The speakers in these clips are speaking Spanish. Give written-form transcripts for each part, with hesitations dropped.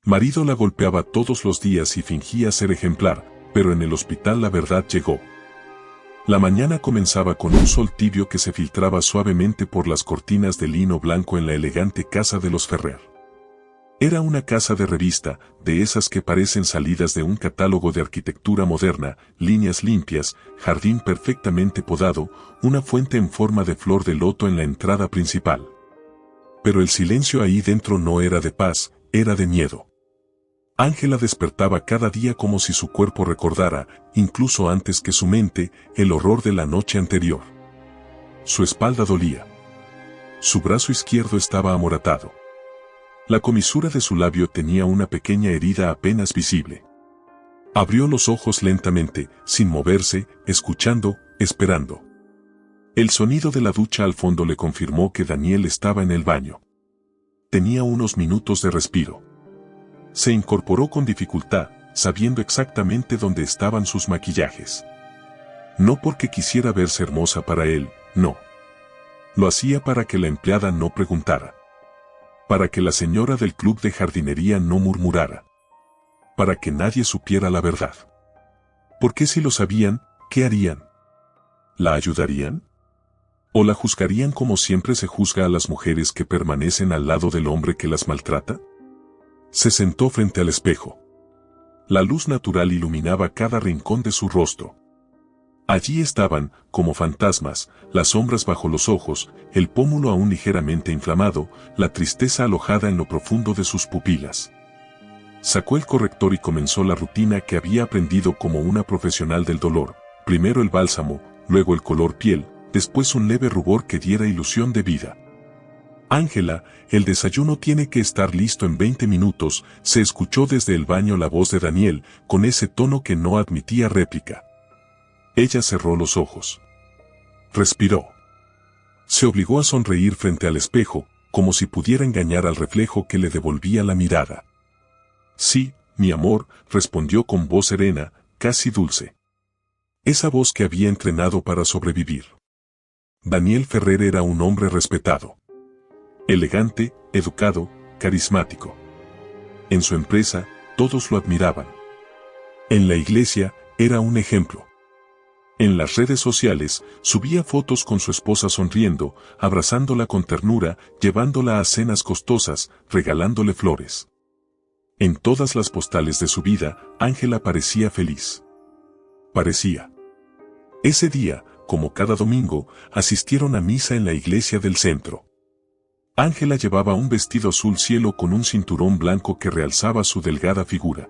Marido la golpeaba todos los días y fingía ser ejemplar, pero en el hospital la verdad llegó. La mañana comenzaba con un sol tibio que se filtraba suavemente por las cortinas de lino blanco en la elegante casa de los Ferrer. Era una casa de revista, de esas que parecen salidas de un catálogo de arquitectura moderna, líneas limpias, jardín perfectamente podado, una fuente en forma de flor de loto en la entrada principal. Pero el silencio ahí dentro no era de paz, era de miedo. Ángela despertaba cada día como si su cuerpo recordara, incluso antes que su mente, el horror de la noche anterior. Su espalda dolía. Su brazo izquierdo estaba amoratado. La comisura de su labio tenía una pequeña herida apenas visible. Abrió los ojos lentamente, sin moverse, escuchando, esperando. El sonido de la ducha al fondo le confirmó que Daniel estaba en el baño. Tenía unos minutos de respiro. Se incorporó con dificultad, sabiendo exactamente dónde estaban sus maquillajes. No porque quisiera verse hermosa para él, no. Lo hacía para que la empleada no preguntara. Para que la señora del club de jardinería no murmurara. Para que nadie supiera la verdad. Porque si lo sabían, ¿qué harían? ¿La ayudarían? ¿O la juzgarían como siempre se juzga a las mujeres que permanecen al lado del hombre que las maltrata? Se sentó frente al espejo. La luz natural iluminaba cada rincón de su rostro. Allí estaban, como fantasmas, las sombras bajo los ojos, el pómulo aún ligeramente inflamado, la tristeza alojada en lo profundo de sus pupilas. Sacó el corrector y comenzó la rutina que había aprendido como una profesional del dolor, primero el bálsamo, luego el color piel, después un leve rubor que diera ilusión de vida. Ángela, el desayuno tiene que estar listo en 20 minutos, se escuchó desde el baño la voz de Daniel, con ese tono que no admitía réplica. Ella cerró los ojos. Respiró. Se obligó a sonreír frente al espejo, como si pudiera engañar al reflejo que le devolvía la mirada. Sí, mi amor, respondió con voz serena, casi dulce. Esa voz que había entrenado para sobrevivir. Daniel Ferrer era un hombre respetado. Elegante, educado, carismático. En su empresa, todos lo admiraban. En la iglesia, era un ejemplo. En las redes sociales, subía fotos con su esposa sonriendo, abrazándola con ternura, llevándola a cenas costosas, regalándole flores. En todas las postales de su vida, Ángela parecía feliz. Parecía. Ese día, como cada domingo, asistieron a misa en la iglesia del centro. Ángela llevaba un vestido azul cielo con un cinturón blanco que realzaba su delgada figura.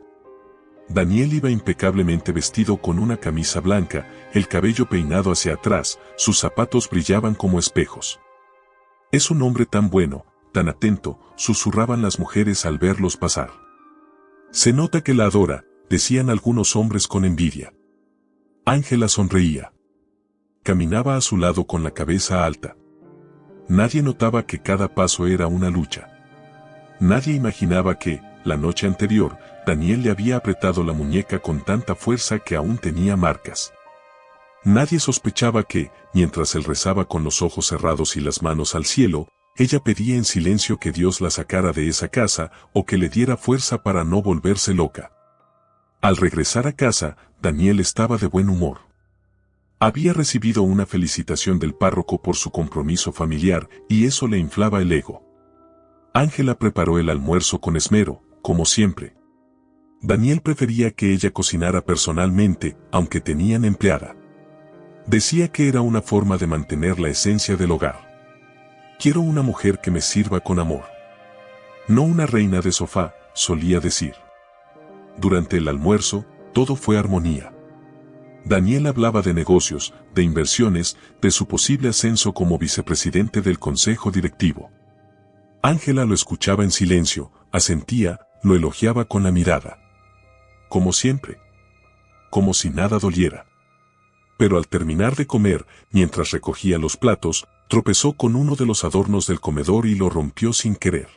Daniel iba impecablemente vestido con una camisa blanca, el cabello peinado hacia atrás, sus zapatos brillaban como espejos. Es un hombre tan bueno, tan atento, susurraban las mujeres al verlos pasar. Se nota que la adora, decían algunos hombres con envidia. Ángela sonreía. Caminaba a su lado con la cabeza alta. Nadie notaba que cada paso era una lucha. Nadie imaginaba que, la noche anterior, Daniel le había apretado la muñeca con tanta fuerza que aún tenía marcas. Nadie sospechaba que, mientras él rezaba con los ojos cerrados y las manos al cielo, ella pedía en silencio que Dios la sacara de esa casa o que le diera fuerza para no volverse loca. Al regresar a casa, Daniel estaba de buen humor. Había recibido una felicitación del párroco por su compromiso familiar y eso le inflaba el ego. Ángela preparó el almuerzo con esmero, como siempre. Daniel prefería que ella cocinara personalmente, aunque tenían empleada. Decía que era una forma de mantener la esencia del hogar. Quiero una mujer que me sirva con amor. No una reina de sofá, solía decir. Durante el almuerzo, todo fue armonía. Daniel hablaba de negocios, de inversiones, de su posible ascenso como vicepresidente del consejo directivo. Ángela lo escuchaba en silencio, asentía, lo elogiaba con la mirada. Como siempre. Como si nada doliera. Pero al terminar de comer, mientras recogía los platos, tropezó con uno de los adornos del comedor y lo rompió sin querer.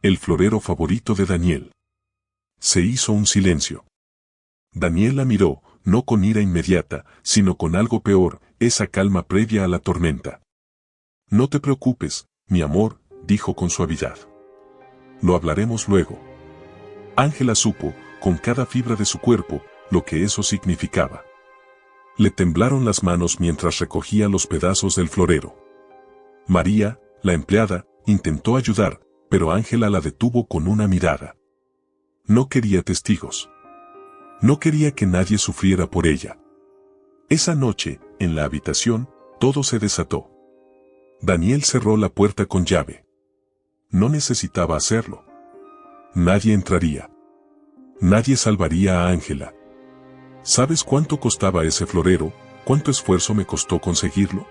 El florero favorito de Daniel. Se hizo un silencio. Daniel la miró, no con ira inmediata, sino con algo peor, esa calma previa a la tormenta. No te preocupes, mi amor, dijo con suavidad. Lo hablaremos luego. Ángela supo, con cada fibra de su cuerpo, lo que eso significaba. Le temblaron las manos mientras recogía los pedazos del florero. María, la empleada, intentó ayudar, pero Ángela la detuvo con una mirada. No quería testigos. No quería que nadie sufriera por ella. Esa noche, en la habitación, todo se desató. Daniel cerró la puerta con llave. No necesitaba hacerlo. Nadie entraría. Nadie salvaría a Ángela. ¿Sabes cuánto costaba ese florero? ¿Cuánto esfuerzo me costó conseguirlo?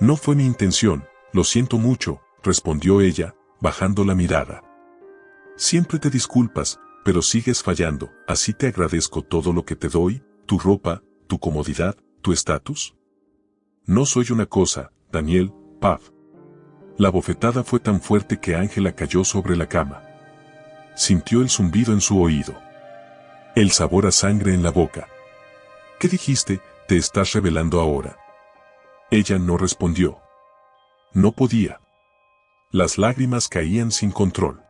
No fue mi intención, lo siento mucho, respondió ella, bajando la mirada. Siempre te disculpas, pero sigues fallando, así te agradezco todo lo que te doy, tu ropa, tu comodidad, tu estatus. No soy una cosa, Daniel, Pav. La bofetada fue tan fuerte que Ángela cayó sobre la cama. Sintió el zumbido en su oído. El sabor a sangre en la boca. ¿Qué dijiste? ¿Te estás revelando ahora? Ella no respondió. No podía. Las lágrimas caían sin control.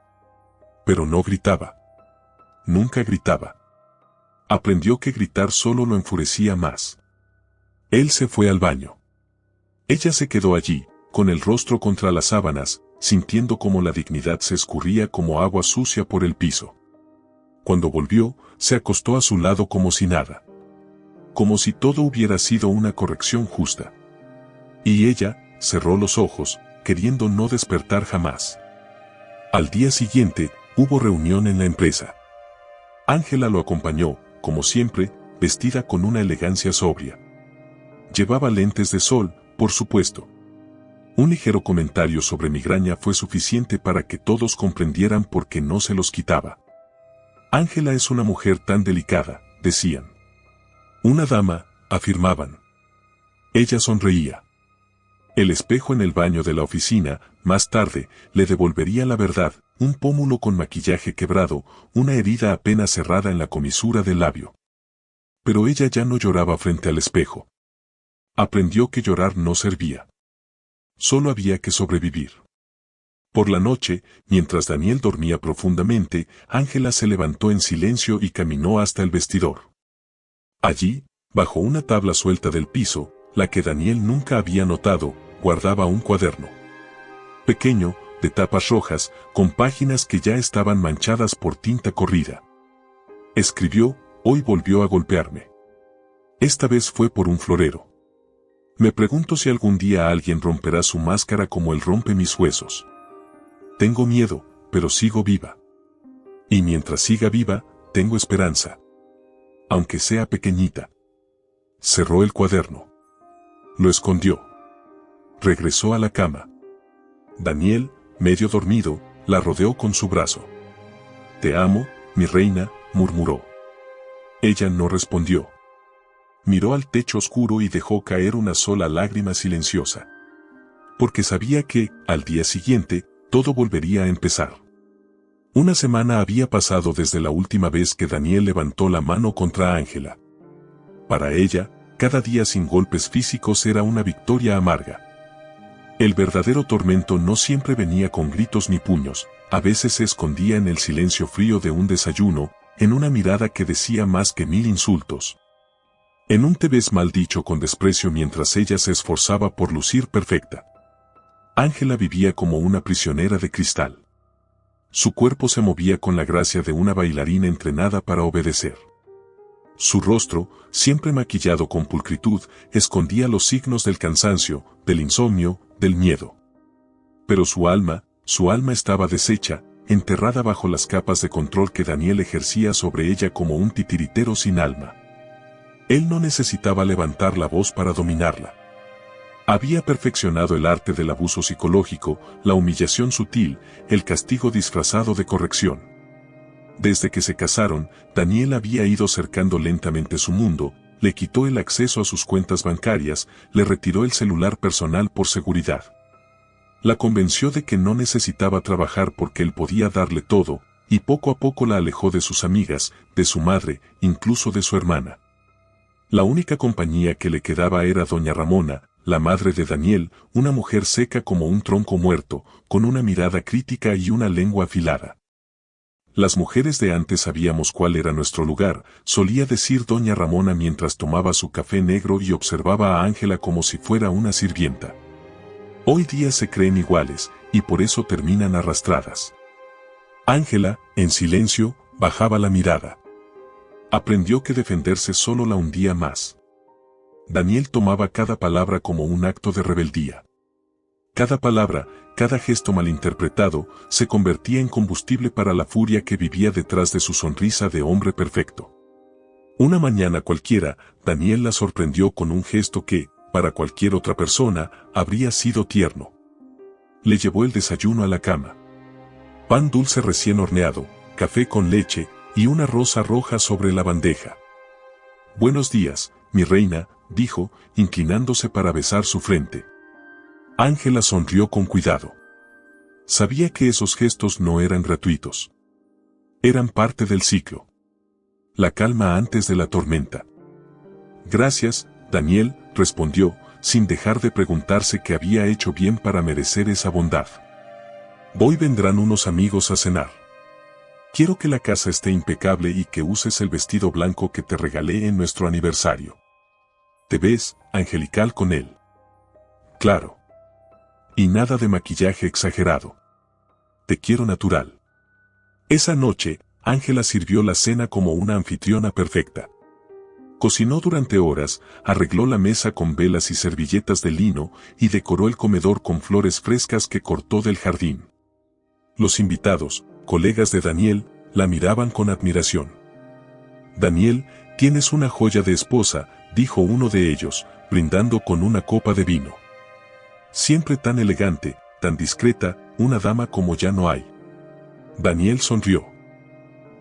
Pero no gritaba. Nunca gritaba. Aprendió que gritar solo lo enfurecía más. Él se fue al baño. Ella se quedó allí, con el rostro contra las sábanas, sintiendo como la dignidad se escurría como agua sucia por el piso. Cuando volvió, se acostó a su lado como si nada. Como si todo hubiera sido una corrección justa. Y ella, cerró los ojos, queriendo no despertar jamás. Al día siguiente, hubo reunión en la empresa. Ángela lo acompañó, como siempre, vestida con una elegancia sobria. Llevaba lentes de sol, por supuesto. Un ligero comentario sobre migraña fue suficiente para que todos comprendieran por qué no se los quitaba. Ángela es una mujer tan delicada, decían. Una dama, afirmaban. Ella sonreía. El espejo en el baño de la oficina, más tarde, le devolvería la verdad, un pómulo con maquillaje quebrado, una herida apenas cerrada en la comisura del labio. Pero ella ya no lloraba frente al espejo. Aprendió que llorar no servía. Solo había que sobrevivir. Por la noche, mientras Daniel dormía profundamente, Ángela se levantó en silencio y caminó hasta el vestidor. Allí, bajo una tabla suelta del piso, la que Daniel nunca había notado, guardaba un cuaderno. Pequeño, de tapas rojas, con páginas que ya estaban manchadas por tinta corrida. Escribió, hoy volvió a golpearme. Esta vez fue por un florero. Me pregunto si algún día alguien romperá su máscara como él rompe mis huesos. Tengo miedo, pero sigo viva. Y mientras siga viva, tengo esperanza. Aunque sea pequeñita. Cerró el cuaderno. Lo escondió. Regresó a la cama. Daniel, medio dormido, la rodeó con su brazo. Te amo, mi reina, murmuró. Ella no respondió. Miró al techo oscuro y dejó caer una sola lágrima silenciosa. Porque sabía que, al día siguiente, todo volvería a empezar. Una semana había pasado desde la última vez que Daniel levantó la mano contra Ángela. Para ella, cada día sin golpes físicos era una victoria amarga. El verdadero tormento no siempre venía con gritos ni puños, a veces se escondía en el silencio frío de un desayuno, en una mirada que decía más que 1000 insultos. En un te ves mal dicho con desprecio mientras ella se esforzaba por lucir perfecta. Ángela vivía como una prisionera de cristal. Su cuerpo se movía con la gracia de una bailarina entrenada para obedecer. Su rostro, siempre maquillado con pulcritud, escondía los signos del cansancio, del insomnio, del miedo. Pero su alma estaba deshecha, enterrada bajo las capas de control que Daniel ejercía sobre ella como un titiritero sin alma. Él no necesitaba levantar la voz para dominarla. Había perfeccionado el arte del abuso psicológico, la humillación sutil, el castigo disfrazado de corrección. Desde que se casaron, Daniel había ido cercando lentamente su mundo, le quitó el acceso a sus cuentas bancarias, le retiró el celular personal por seguridad. La convenció de que no necesitaba trabajar porque él podía darle todo, y poco a poco la alejó de sus amigas, de su madre, incluso de su hermana. La única compañía que le quedaba era doña Ramona, la madre de Daniel, una mujer seca como un tronco muerto, con una mirada crítica y una lengua afilada. Las mujeres de antes sabíamos cuál era nuestro lugar, solía decir doña Ramona mientras tomaba su café negro y observaba a Ángela como si fuera una sirvienta. Hoy día se creen iguales, y por eso terminan arrastradas. Ángela, en silencio, bajaba la mirada. Aprendió que defenderse solo la hundía más. Daniel tomaba cada palabra como un acto de rebeldía. Cada palabra, cada gesto malinterpretado, se convertía en combustible para la furia que vivía detrás de su sonrisa de hombre perfecto. Una mañana cualquiera, Daniel la sorprendió con un gesto que, para cualquier otra persona, habría sido tierno. Le llevó el desayuno a la cama. Pan dulce recién horneado, café con leche, y una rosa roja sobre la bandeja. «Buenos días, mi reina», dijo, inclinándose para besar su frente. Ángela sonrió con cuidado. Sabía que esos gestos no eran gratuitos. Eran parte del ciclo. La calma antes de la tormenta. «Gracias, Daniel», respondió, sin dejar de preguntarse qué había hecho bien para merecer esa bondad. «Hoy vendrán unos amigos a cenar. Quiero que la casa esté impecable y que uses el vestido blanco que te regalé en nuestro aniversario. Te ves angelical con él». «Claro. Y nada de maquillaje exagerado. Te quiero natural». Esa noche, Ángela sirvió la cena como una anfitriona perfecta. Cocinó durante horas, arregló la mesa con velas y servilletas de lino y decoró el comedor con flores frescas que cortó del jardín. Los invitados, colegas de Daniel, la miraban con admiración. «Daniel, tienes una joya de esposa», dijo uno de ellos, brindando con una copa de vino. «Siempre tan elegante, tan discreta, una dama como ya no hay». Daniel sonrió.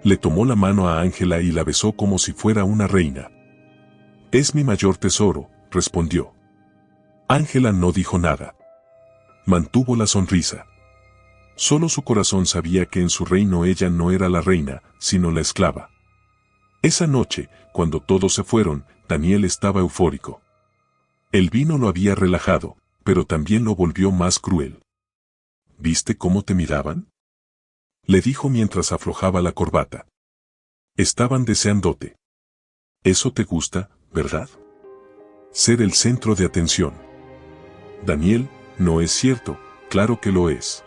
Le tomó la mano a Ángela y la besó como si fuera una reina. «Es mi mayor tesoro», respondió. Ángela no dijo nada. Mantuvo la sonrisa. Solo su corazón sabía que en su reino ella no era la reina, sino la esclava. Esa noche, cuando todos se fueron, Daniel estaba eufórico. El vino lo había relajado, pero también lo volvió más cruel. «¿Viste cómo te miraban?», le dijo mientras aflojaba la corbata. «Estaban deseándote. Eso te gusta, ¿verdad? Ser el centro de atención». «Daniel, no es cierto», «Claro que lo es.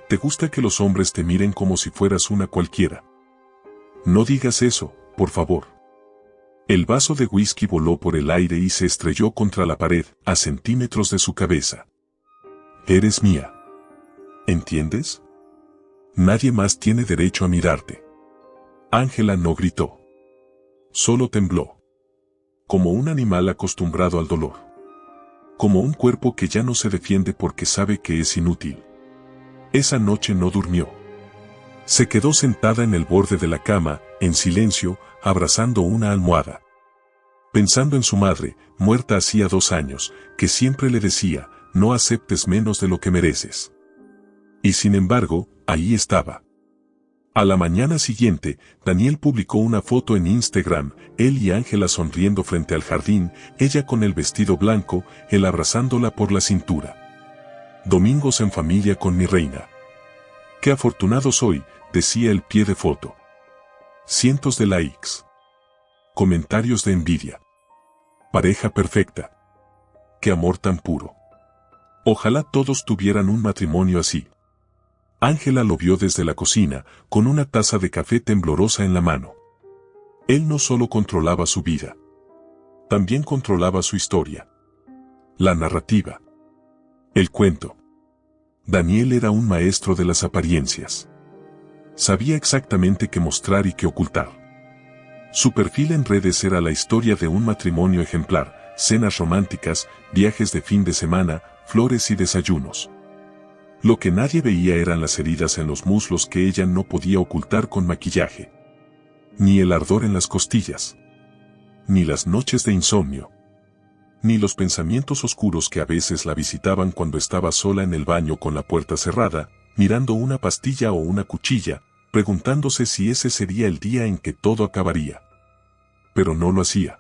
Te gusta que los hombres te miren como si fueras una cualquiera». «No digas eso, por favor». El vaso de whisky voló por el aire y se estrelló contra la pared, a centímetros de su cabeza. «Eres mía. ¿Entiendes? Nadie más tiene derecho a mirarte». Ángela no gritó. Solo tembló. Como un animal acostumbrado al dolor. Como un cuerpo que ya no se defiende porque sabe que es inútil. Esa noche no durmió. Se quedó sentada en el borde de la cama, en silencio, abrazando una almohada. Pensando en su madre, muerta hacía 2 años, que siempre le decía, «No aceptes menos de lo que mereces». Y sin embargo, ahí estaba. A la mañana siguiente, Daniel publicó una foto en Instagram, él y Ángela sonriendo frente al jardín, ella con el vestido blanco, él abrazándola por la cintura. «Domingos en familia con mi reina. Qué afortunado soy», decía el pie de foto. Cientos de likes. Comentarios de envidia. «Pareja perfecta. Qué amor tan puro. Ojalá todos tuvieran un matrimonio así». Ángela lo vio desde la cocina, con una taza de café temblorosa en la mano. Él no solo controlaba su vida. También controlaba su historia. La narrativa. El cuento. Daniel era un maestro de las apariencias. Sabía exactamente qué mostrar y qué ocultar. Su perfil en redes era la historia de un matrimonio ejemplar, cenas románticas, viajes de fin de semana, flores y desayunos. Lo que nadie veía eran las heridas en los muslos que ella no podía ocultar con maquillaje. Ni el ardor en las costillas. Ni las noches de insomnio. Ni los pensamientos oscuros que a veces la visitaban cuando estaba sola en el baño con la puerta cerrada, mirando una pastilla o una cuchilla, preguntándose si ese sería el día en que todo acabaría. Pero no lo hacía.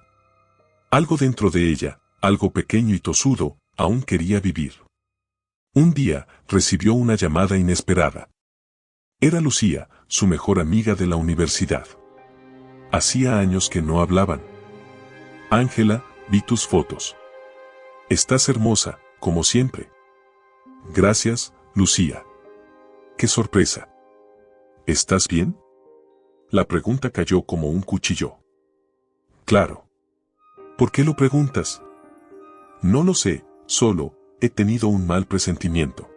Algo dentro de ella, algo pequeño y tosudo, aún quería vivir. Un día, recibió una llamada inesperada. Era Lucía, su mejor amiga de la universidad. Hacía años que no hablaban. Ángela, vi tus fotos. Estás hermosa, como siempre. Gracias, Lucía. ¡Qué sorpresa! ¿Estás bien? La pregunta cayó como un cuchillo. Claro. ¿Por qué lo preguntas? No lo sé, solo he tenido un mal presentimiento.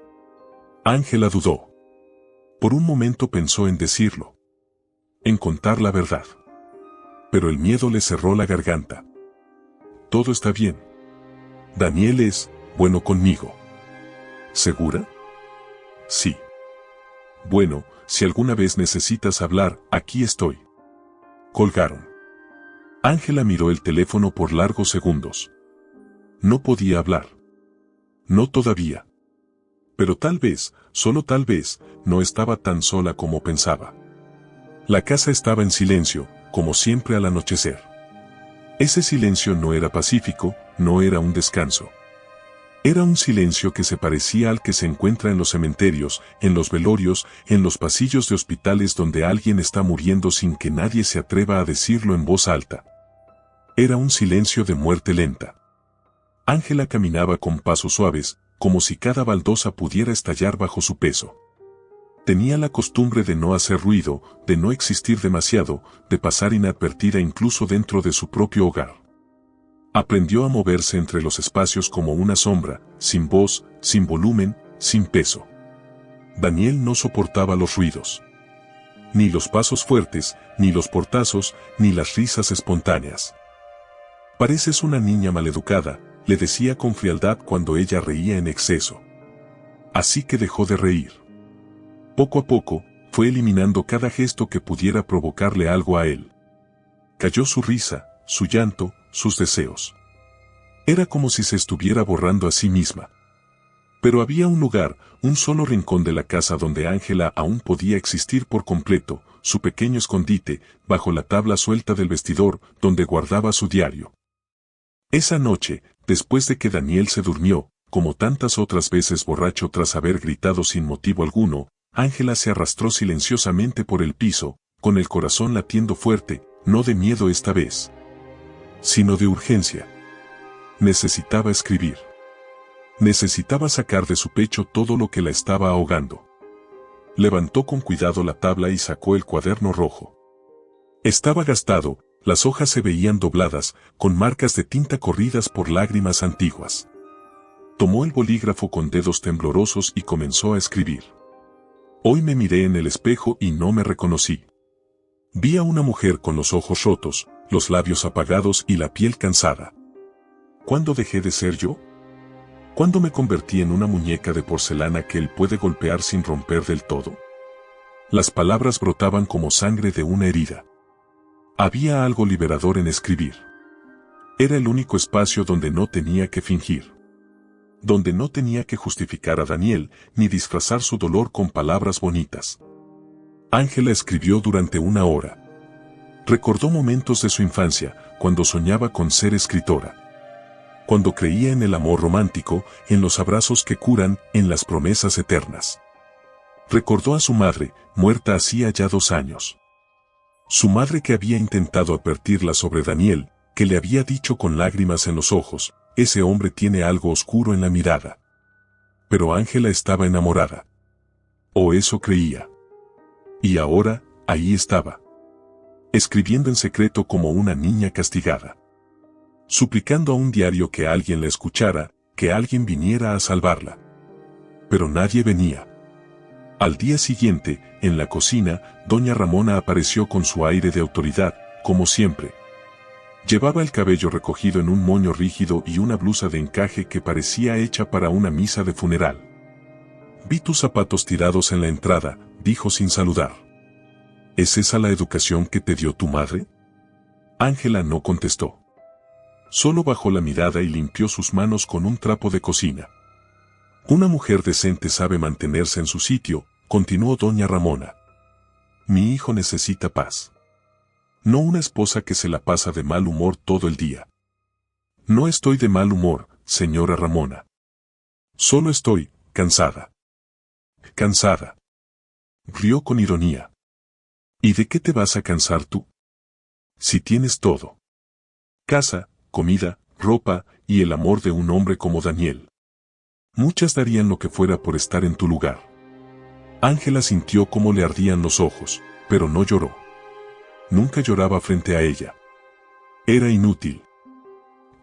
Ángela dudó. Por un momento pensó en decirlo. En contar la verdad. Pero el miedo le cerró la garganta. Todo está bien. Daniel es bueno conmigo. ¿Segura? Sí. Bueno, si alguna vez necesitas hablar, aquí estoy. Colgaron. Ángela miró el teléfono por largos segundos. No podía hablar. No todavía. Pero tal vez, solo tal vez, no estaba tan sola como pensaba. La casa estaba en silencio, como siempre al anochecer. Ese silencio no era pacífico, no era un descanso. Era un silencio que se parecía al que se encuentra en los cementerios, en los velorios, en los pasillos de hospitales donde alguien está muriendo sin que nadie se atreva a decirlo en voz alta. Era un silencio de muerte lenta. Ángela caminaba con pasos suaves, como si cada baldosa pudiera estallar bajo su peso. Tenía la costumbre de no hacer ruido, de no existir demasiado, de pasar inadvertida incluso dentro de su propio hogar. Aprendió a moverse entre los espacios como una sombra, sin voz, sin volumen, sin peso. Daniel no soportaba los ruidos. Ni los pasos fuertes, ni los portazos, ni las risas espontáneas. Pareces una niña maleducada, le decía con frialdad cuando ella reía en exceso. Así que dejó de reír. Poco a poco, fue eliminando cada gesto que pudiera provocarle algo a él. Cayó su risa, su llanto, sus deseos. Era como si se estuviera borrando a sí misma. Pero había un lugar, un solo rincón de la casa donde Ángela aún podía existir por completo, su pequeño escondite, bajo la tabla suelta del vestidor, donde guardaba su diario. Esa noche, después de que Daniel se durmió, como tantas otras veces borracho tras haber gritado sin motivo alguno, Ángela se arrastró silenciosamente por el piso, con el corazón latiendo fuerte, no de miedo esta vez, sino de urgencia. Necesitaba escribir. Necesitaba sacar de su pecho todo lo que la estaba ahogando. Levantó con cuidado la tabla y sacó el cuaderno rojo. Estaba gastado, las hojas se veían dobladas, con marcas de tinta corridas por lágrimas antiguas. Tomó el bolígrafo con dedos temblorosos y comenzó a escribir. Hoy me miré en el espejo y no me reconocí. Vi a una mujer con los ojos rotos, los labios apagados y la piel cansada. ¿Cuándo dejé de ser yo? ¿Cuándo me convertí en una muñeca de porcelana que él puede golpear sin romper del todo? Las palabras brotaban como sangre de una herida. Había algo liberador en escribir. Era el único espacio donde no tenía que fingir. Donde no tenía que justificar a Daniel, ni disfrazar su dolor con palabras bonitas. Ángela escribió durante una hora. Recordó momentos de su infancia, cuando soñaba con ser escritora. Cuando creía en el amor romántico, en los abrazos que curan, en las promesas eternas. Recordó a su madre, muerta hacía ya 2 años. Su madre que había intentado advertirla sobre Daniel, que le había dicho con lágrimas en los ojos, ese hombre tiene algo oscuro en la mirada. Pero Ángela estaba enamorada. O eso creía. Y ahora, ahí estaba. Escribiendo en secreto como una niña castigada. Suplicando a un diario que alguien la escuchara, que alguien viniera a salvarla. Pero nadie venía. Al día siguiente, en la cocina, doña Ramona apareció con su aire de autoridad, como siempre. Llevaba el cabello recogido en un moño rígido y una blusa de encaje que parecía hecha para una misa de funeral. Vi tus zapatos tirados en la entrada, dijo sin saludar. ¿Es esa la educación que te dio tu madre? Ángela no contestó. Solo bajó la mirada y limpió sus manos con un trapo de cocina. Una mujer decente sabe mantenerse en su sitio, continuó doña Ramona. Mi hijo necesita paz. No una esposa que se la pasa de mal humor todo el día. No estoy de mal humor, señora Ramona. Solo estoy cansada. Cansada. Rió con ironía. ¿Y de qué te vas a cansar tú? Si tienes todo. Casa, comida, ropa y el amor de un hombre como Daniel. Muchas darían lo que fuera por estar en tu lugar. Ángela sintió cómo le ardían los ojos, pero no lloró. Nunca lloraba frente a ella. Era inútil.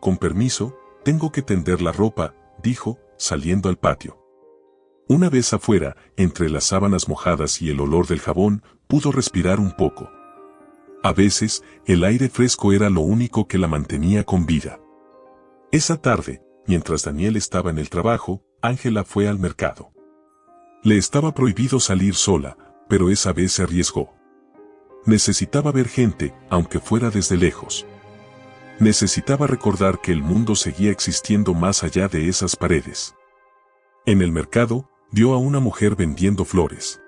Con permiso, tengo que tender la ropa, dijo, saliendo al patio. Una vez afuera, entre las sábanas mojadas y el olor del jabón, pudo respirar un poco. A veces, el aire fresco era lo único que la mantenía con vida. Esa tarde, mientras Daniel estaba en el trabajo, Ángela fue al mercado. Le estaba prohibido salir sola, pero esa vez se arriesgó. Necesitaba ver gente, aunque fuera desde lejos. Necesitaba recordar que el mundo seguía existiendo más allá de esas paredes. En el mercado, vio a una mujer vendiendo flores.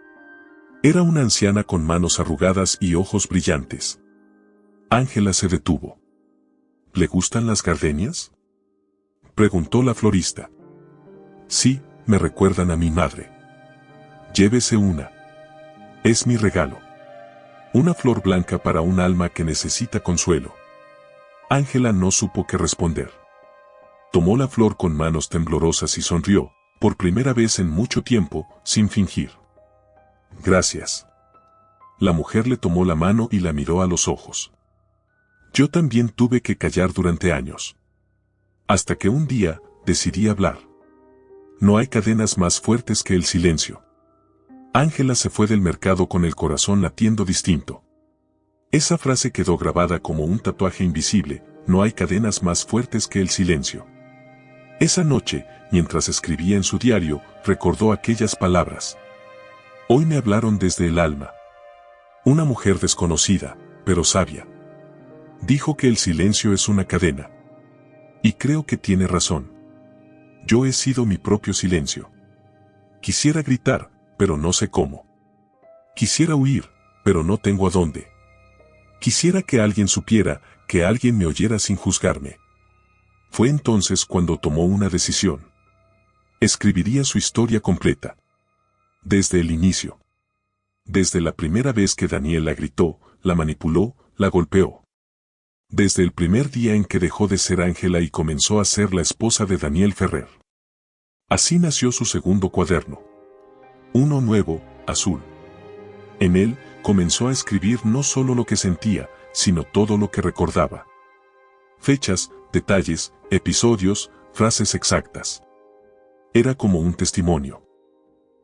Era una anciana con manos arrugadas y ojos brillantes. Ángela se detuvo. ¿Le gustan las gardenias?, preguntó la florista. Sí, me recuerdan a mi madre. Llévese una. Es mi regalo. Una flor blanca para un alma que necesita consuelo. Ángela no supo qué responder. Tomó la flor con manos temblorosas y sonrió, por primera vez en mucho tiempo, sin fingir. Gracias. La mujer le tomó la mano y la miró a los ojos. Yo también tuve que callar durante años. Hasta que un día, decidí hablar. No hay cadenas más fuertes que el silencio. Ángela se fue del mercado con el corazón latiendo distinto. Esa frase quedó grabada como un tatuaje invisible: no hay cadenas más fuertes que el silencio. Esa noche, mientras escribía en su diario, recordó aquellas palabras. Hoy me hablaron desde el alma. Una mujer desconocida, pero sabia. Dijo que el silencio es una cadena. Y creo que tiene razón. Yo he sido mi propio silencio. Quisiera gritar, pero no sé cómo. Quisiera huir, pero no tengo a dónde. Quisiera que alguien supiera, que alguien me oyera sin juzgarme. Fue entonces cuando tomó una decisión. Escribiría su historia completa. Desde el inicio. Desde la primera vez que Daniel la gritó, la manipuló, la golpeó. Desde el primer día en que dejó de ser Ángela y comenzó a ser la esposa de Daniel Ferrer. Así nació su segundo cuaderno. Uno nuevo, azul. En él, comenzó a escribir no solo lo que sentía, sino todo lo que recordaba. Fechas, detalles, episodios, frases exactas. Era como un testimonio.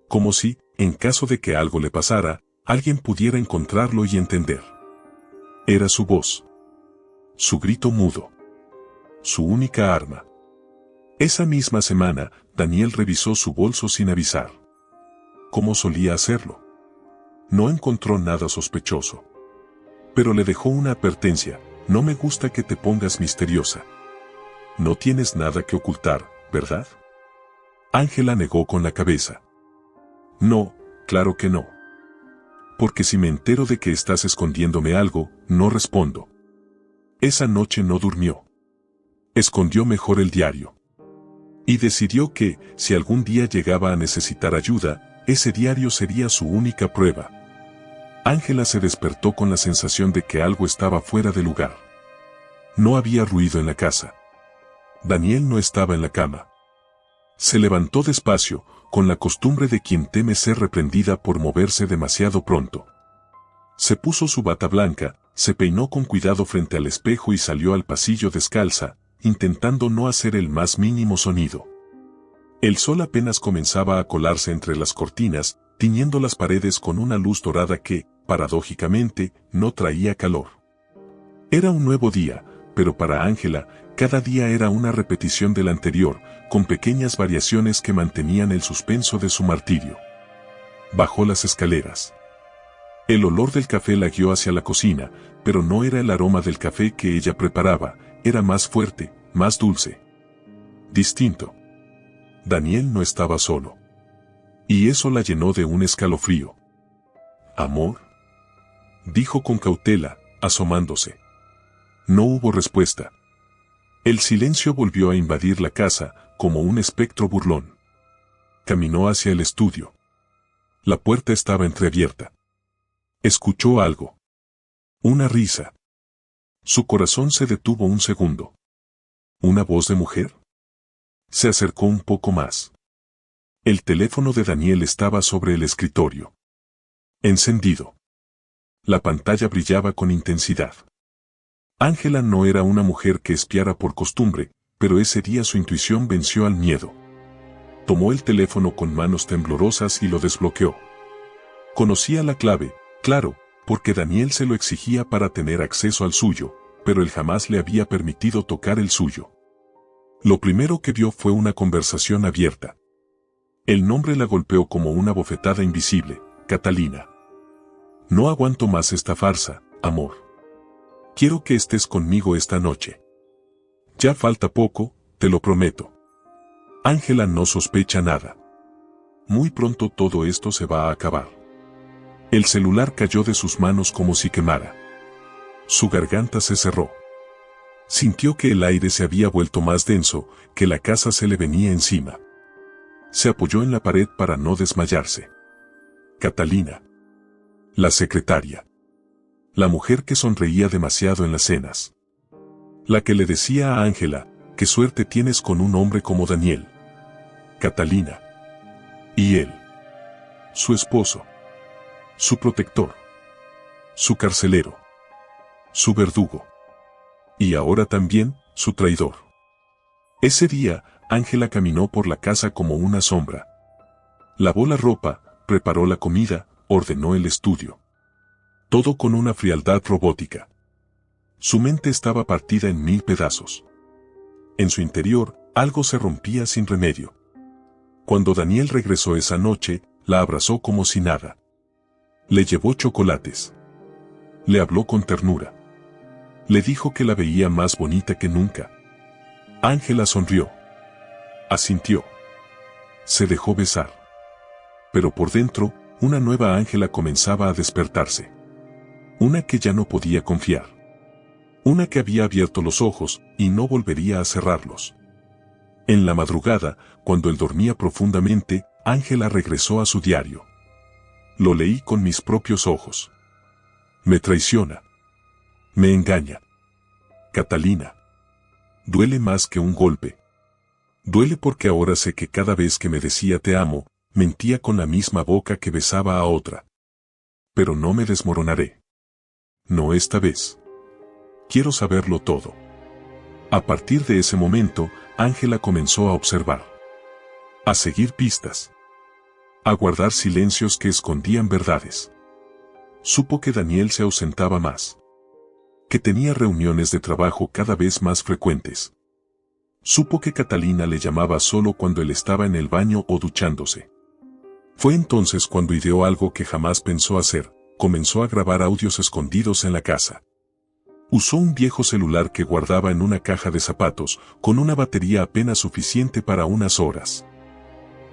Como si, en caso de que algo le pasara, alguien pudiera encontrarlo y entender. Era su voz. Su grito mudo. Su única arma. Esa misma semana, Daniel revisó su bolso sin avisar. ¿Cómo solía hacerlo? No encontró nada sospechoso. Pero le dejó una advertencia: no me gusta que te pongas misteriosa. No tienes nada que ocultar, ¿verdad? Ángela negó con la cabeza. No, claro que no. Porque si me entero de que estás escondiéndome algo, no respondo. Esa noche no durmió. Escondió mejor el diario. Y decidió que, si algún día llegaba a necesitar ayuda, ese diario sería su única prueba. Ángela se despertó con la sensación de que algo estaba fuera de lugar. No había ruido en la casa. Daniel no estaba en la cama. Se levantó despacio, con la costumbre de quien teme ser reprendida por moverse demasiado pronto. Se puso su bata blanca, se peinó con cuidado frente al espejo y salió al pasillo descalza, intentando no hacer el más mínimo sonido. El sol apenas comenzaba a colarse entre las cortinas, tiñendo las paredes con una luz dorada que, paradójicamente, no traía calor. Era un nuevo día, pero para Ángela, cada día era una repetición del anterior, con pequeñas variaciones que mantenían el suspenso de su martirio. Bajó las escaleras. El olor del café la guió hacia la cocina, pero no era el aroma del café que ella preparaba, era más fuerte, más dulce. Distinto. Daniel no estaba solo. Y eso la llenó de un escalofrío. ¿Amor?, dijo con cautela, asomándose. No hubo respuesta. El silencio volvió a invadir la casa, como un espectro burlón. Caminó hacia el estudio. La puerta estaba entreabierta. Escuchó algo. Una risa. Su corazón se detuvo un segundo. ¿Una voz de mujer? Se acercó un poco más. El teléfono de Daniel estaba sobre el escritorio. Encendido. La pantalla brillaba con intensidad. Ángela no era una mujer que espiara por costumbre, pero ese día su intuición venció al miedo. Tomó el teléfono con manos temblorosas y lo desbloqueó. Conocía la clave, claro, porque Daniel se lo exigía para tener acceso al suyo, pero él jamás le había permitido tocar el suyo. Lo primero que vio fue una conversación abierta. El nombre la golpeó como una bofetada invisible: Catalina. No aguanto más esta farsa, amor. Quiero que estés conmigo esta noche. Ya falta poco, te lo prometo. Ángela no sospecha nada. Muy pronto todo esto se va a acabar. El celular cayó de sus manos como si quemara. Su garganta se cerró. Sintió que el aire se había vuelto más denso, que la casa se le venía encima. Se apoyó en la pared para no desmayarse. Catalina. La secretaria. La mujer que sonreía demasiado en las cenas. La que le decía a Ángela: qué suerte tienes con un hombre como Daniel. Catalina. Y él. Su esposo. Su protector. Su carcelero. Su verdugo. Y ahora también, su traidor. Ese día, Ángela caminó por la casa como una sombra. Lavó la ropa, preparó la comida, ordenó el estudio. Todo con una frialdad robótica. Su mente estaba partida en 1000 pedazos. En su interior, algo se rompía sin remedio. Cuando Daniel regresó esa noche, la abrazó como si nada. Le llevó chocolates. Le habló con ternura. Le dijo que la veía más bonita que nunca. Ángela sonrió. Asintió. Se dejó besar. Pero por dentro, una nueva Ángela comenzaba a despertarse. Una que ya no podía confiar. Una que había abierto los ojos y no volvería a cerrarlos. En la madrugada, cuando él dormía profundamente, Ángela regresó a su diario. Lo leí con mis propios ojos. Me traiciona. Me engaña. Catalina. Duele más que un golpe. Duele porque ahora sé que cada vez que me decía te amo, mentía con la misma boca que besaba a otra. Pero no me desmoronaré. No esta vez. Quiero saberlo todo. A partir de ese momento, Ángela comenzó a observar. A seguir pistas. A guardar silencios que escondían verdades. Supo que Daniel se ausentaba más. Que tenía reuniones de trabajo cada vez más frecuentes. Supo que Catalina le llamaba solo cuando él estaba en el baño o duchándose. Fue entonces cuando ideó algo que jamás pensó hacer: comenzó a grabar audios escondidos en la casa. Usó un viejo celular que guardaba en una caja de zapatos, con una batería apenas suficiente para unas horas.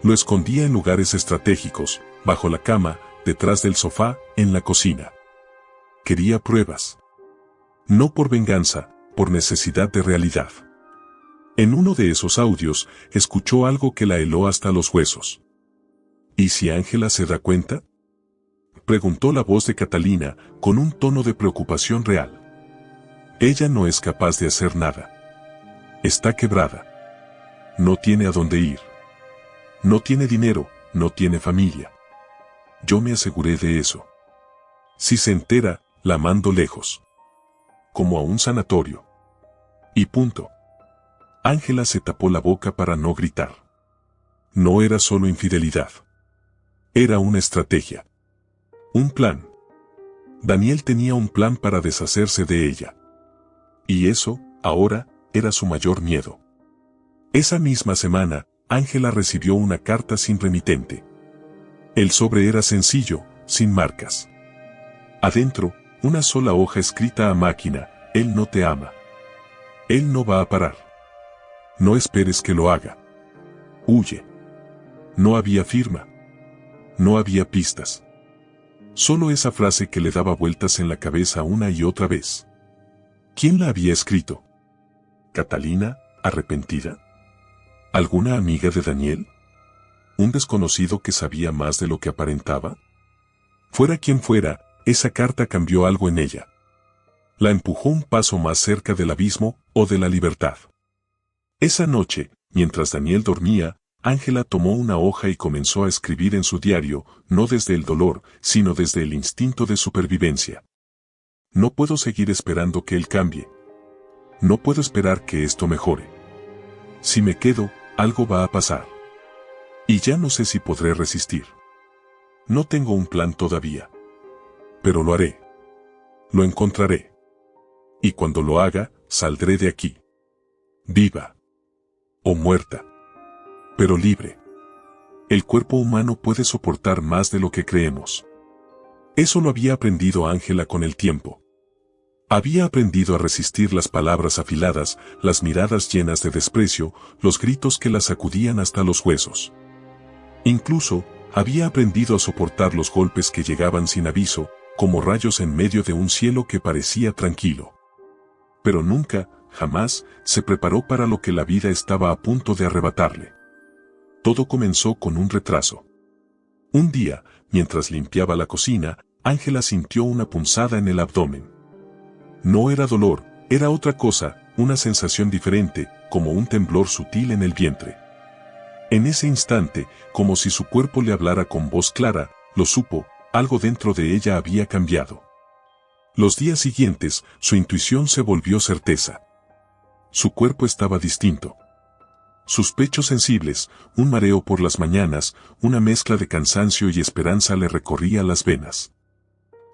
Lo escondía en lugares estratégicos, bajo la cama, detrás del sofá, en la cocina. Quería pruebas. No por venganza, por necesidad de realidad. En uno de esos audios, escuchó algo que la heló hasta los huesos. ¿Y si Ángela se da cuenta?, preguntó la voz de Catalina, con un tono de preocupación real. Ella no es capaz de hacer nada. Está quebrada. No tiene a dónde ir. No tiene dinero, no tiene familia. Yo me aseguré de eso. Si se entera, la mando lejos. Como a un sanatorio. Y punto. Ángela se tapó la boca para no gritar. No era solo infidelidad. Era una estrategia. Un plan. Daniel tenía un plan para deshacerse de ella. Y eso, ahora, era su mayor miedo. Esa misma semana, Ángela recibió una carta sin remitente. El sobre era sencillo, sin marcas. Adentro, una sola hoja escrita a máquina: él no te ama. Él no va a parar. No esperes que lo haga. Huye. No había firma. No había pistas. Solo esa frase que le daba vueltas en la cabeza una y otra vez. ¿Quién la había escrito? ¿Catalina, arrepentida? ¿Alguna amiga de Daniel? ¿Un desconocido que sabía más de lo que aparentaba? Fuera quien fuera, esa carta cambió algo en ella. La empujó un paso más cerca del abismo o de la libertad. Esa noche, mientras Daniel dormía, Ángela tomó una hoja y comenzó a escribir en su diario, no desde el dolor, sino desde el instinto de supervivencia. No puedo seguir esperando que él cambie. No puedo esperar que esto mejore. Si me quedo, algo va a pasar. Y ya no sé si podré resistir. No tengo un plan todavía. Pero lo haré. Lo encontraré. Y cuando lo haga, saldré de aquí. Viva. O muerta. Pero libre. El cuerpo humano puede soportar más de lo que creemos. Eso lo había aprendido Ángela con el tiempo. Había aprendido a resistir las palabras afiladas, las miradas llenas de desprecio, los gritos que la sacudían hasta los huesos. Incluso, había aprendido a soportar los golpes que llegaban sin aviso, como rayos en medio de un cielo que parecía tranquilo. Pero nunca, jamás, se preparó para lo que la vida estaba a punto de arrebatarle. Todo comenzó con un retraso. Un día, mientras limpiaba la cocina, Ángela sintió una punzada en el abdomen. No era dolor, era otra cosa, una sensación diferente, como un temblor sutil en el vientre. En ese instante, como si su cuerpo le hablara con voz clara, lo supo, algo dentro de ella había cambiado. Los días siguientes, su intuición se volvió certeza. Su cuerpo estaba distinto. Sus pechos sensibles, un mareo por las mañanas, una mezcla de cansancio y esperanza le recorría las venas.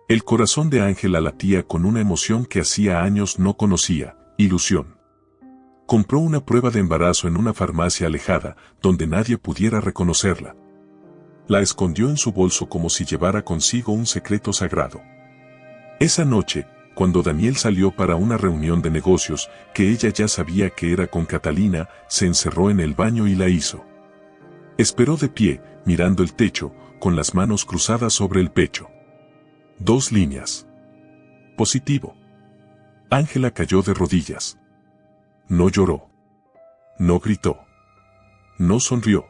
El corazón de Ángela latía con una emoción que hacía años no conocía, ilusión. Compró una prueba de embarazo en una farmacia alejada, donde nadie pudiera reconocerla. La escondió en su bolso como si llevara consigo un secreto sagrado. Esa noche, cuando Daniel salió para una reunión de negocios, que ella ya sabía que era con Catalina, se encerró en el baño y la hizo. Esperó de pie, mirando el techo, con las manos cruzadas sobre el pecho. 2 líneas. Positivo. Ángela cayó de rodillas. No lloró. No gritó. No sonrió.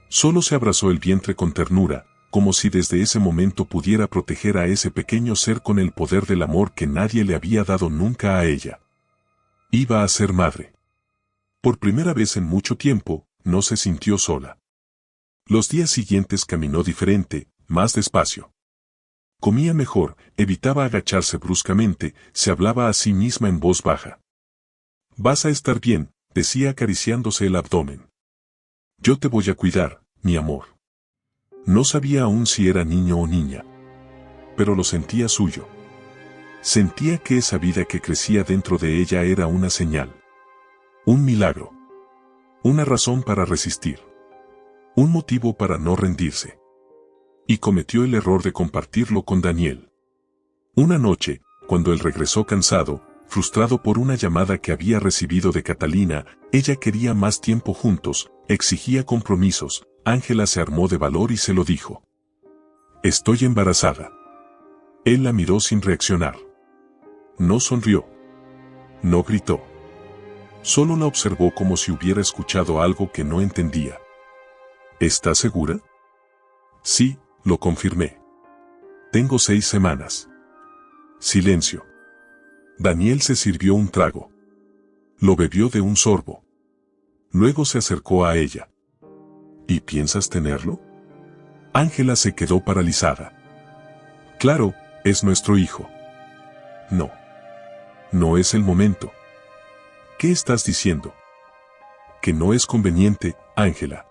Solo se abrazó el vientre con ternura, como si desde ese momento pudiera proteger a ese pequeño ser con el poder del amor que nadie le había dado nunca a ella. Iba a ser madre. Por primera vez en mucho tiempo, no se sintió sola. Los días siguientes caminó diferente, más despacio. Comía mejor, evitaba agacharse bruscamente, se hablaba a sí misma en voz baja. Vas a estar bien, decía acariciándose el abdomen. Yo te voy a cuidar, mi amor. No sabía aún si era niño o niña. Pero lo sentía suyo. Sentía que esa vida que crecía dentro de ella era una señal. Un milagro. Una razón para resistir. Un motivo para no rendirse. Y cometió el error de compartirlo con Daniel. Una noche, cuando él regresó cansado, frustrado por una llamada que había recibido de Catalina, ella quería más tiempo juntos, exigía compromisos. Ángela se armó de valor y se lo dijo. Estoy embarazada. Él la miró sin reaccionar. No sonrió. No gritó. Solo la observó como si hubiera escuchado algo que no entendía. ¿Estás segura? Sí, lo confirmé. Tengo 6 semanas. Silencio. Daniel se sirvió un trago. Lo bebió de un sorbo. Luego se acercó a ella. ¿Y piensas tenerlo? Ángela se quedó paralizada. Claro, es nuestro hijo. No. No es el momento. ¿Qué estás diciendo? Que no es conveniente, Ángela.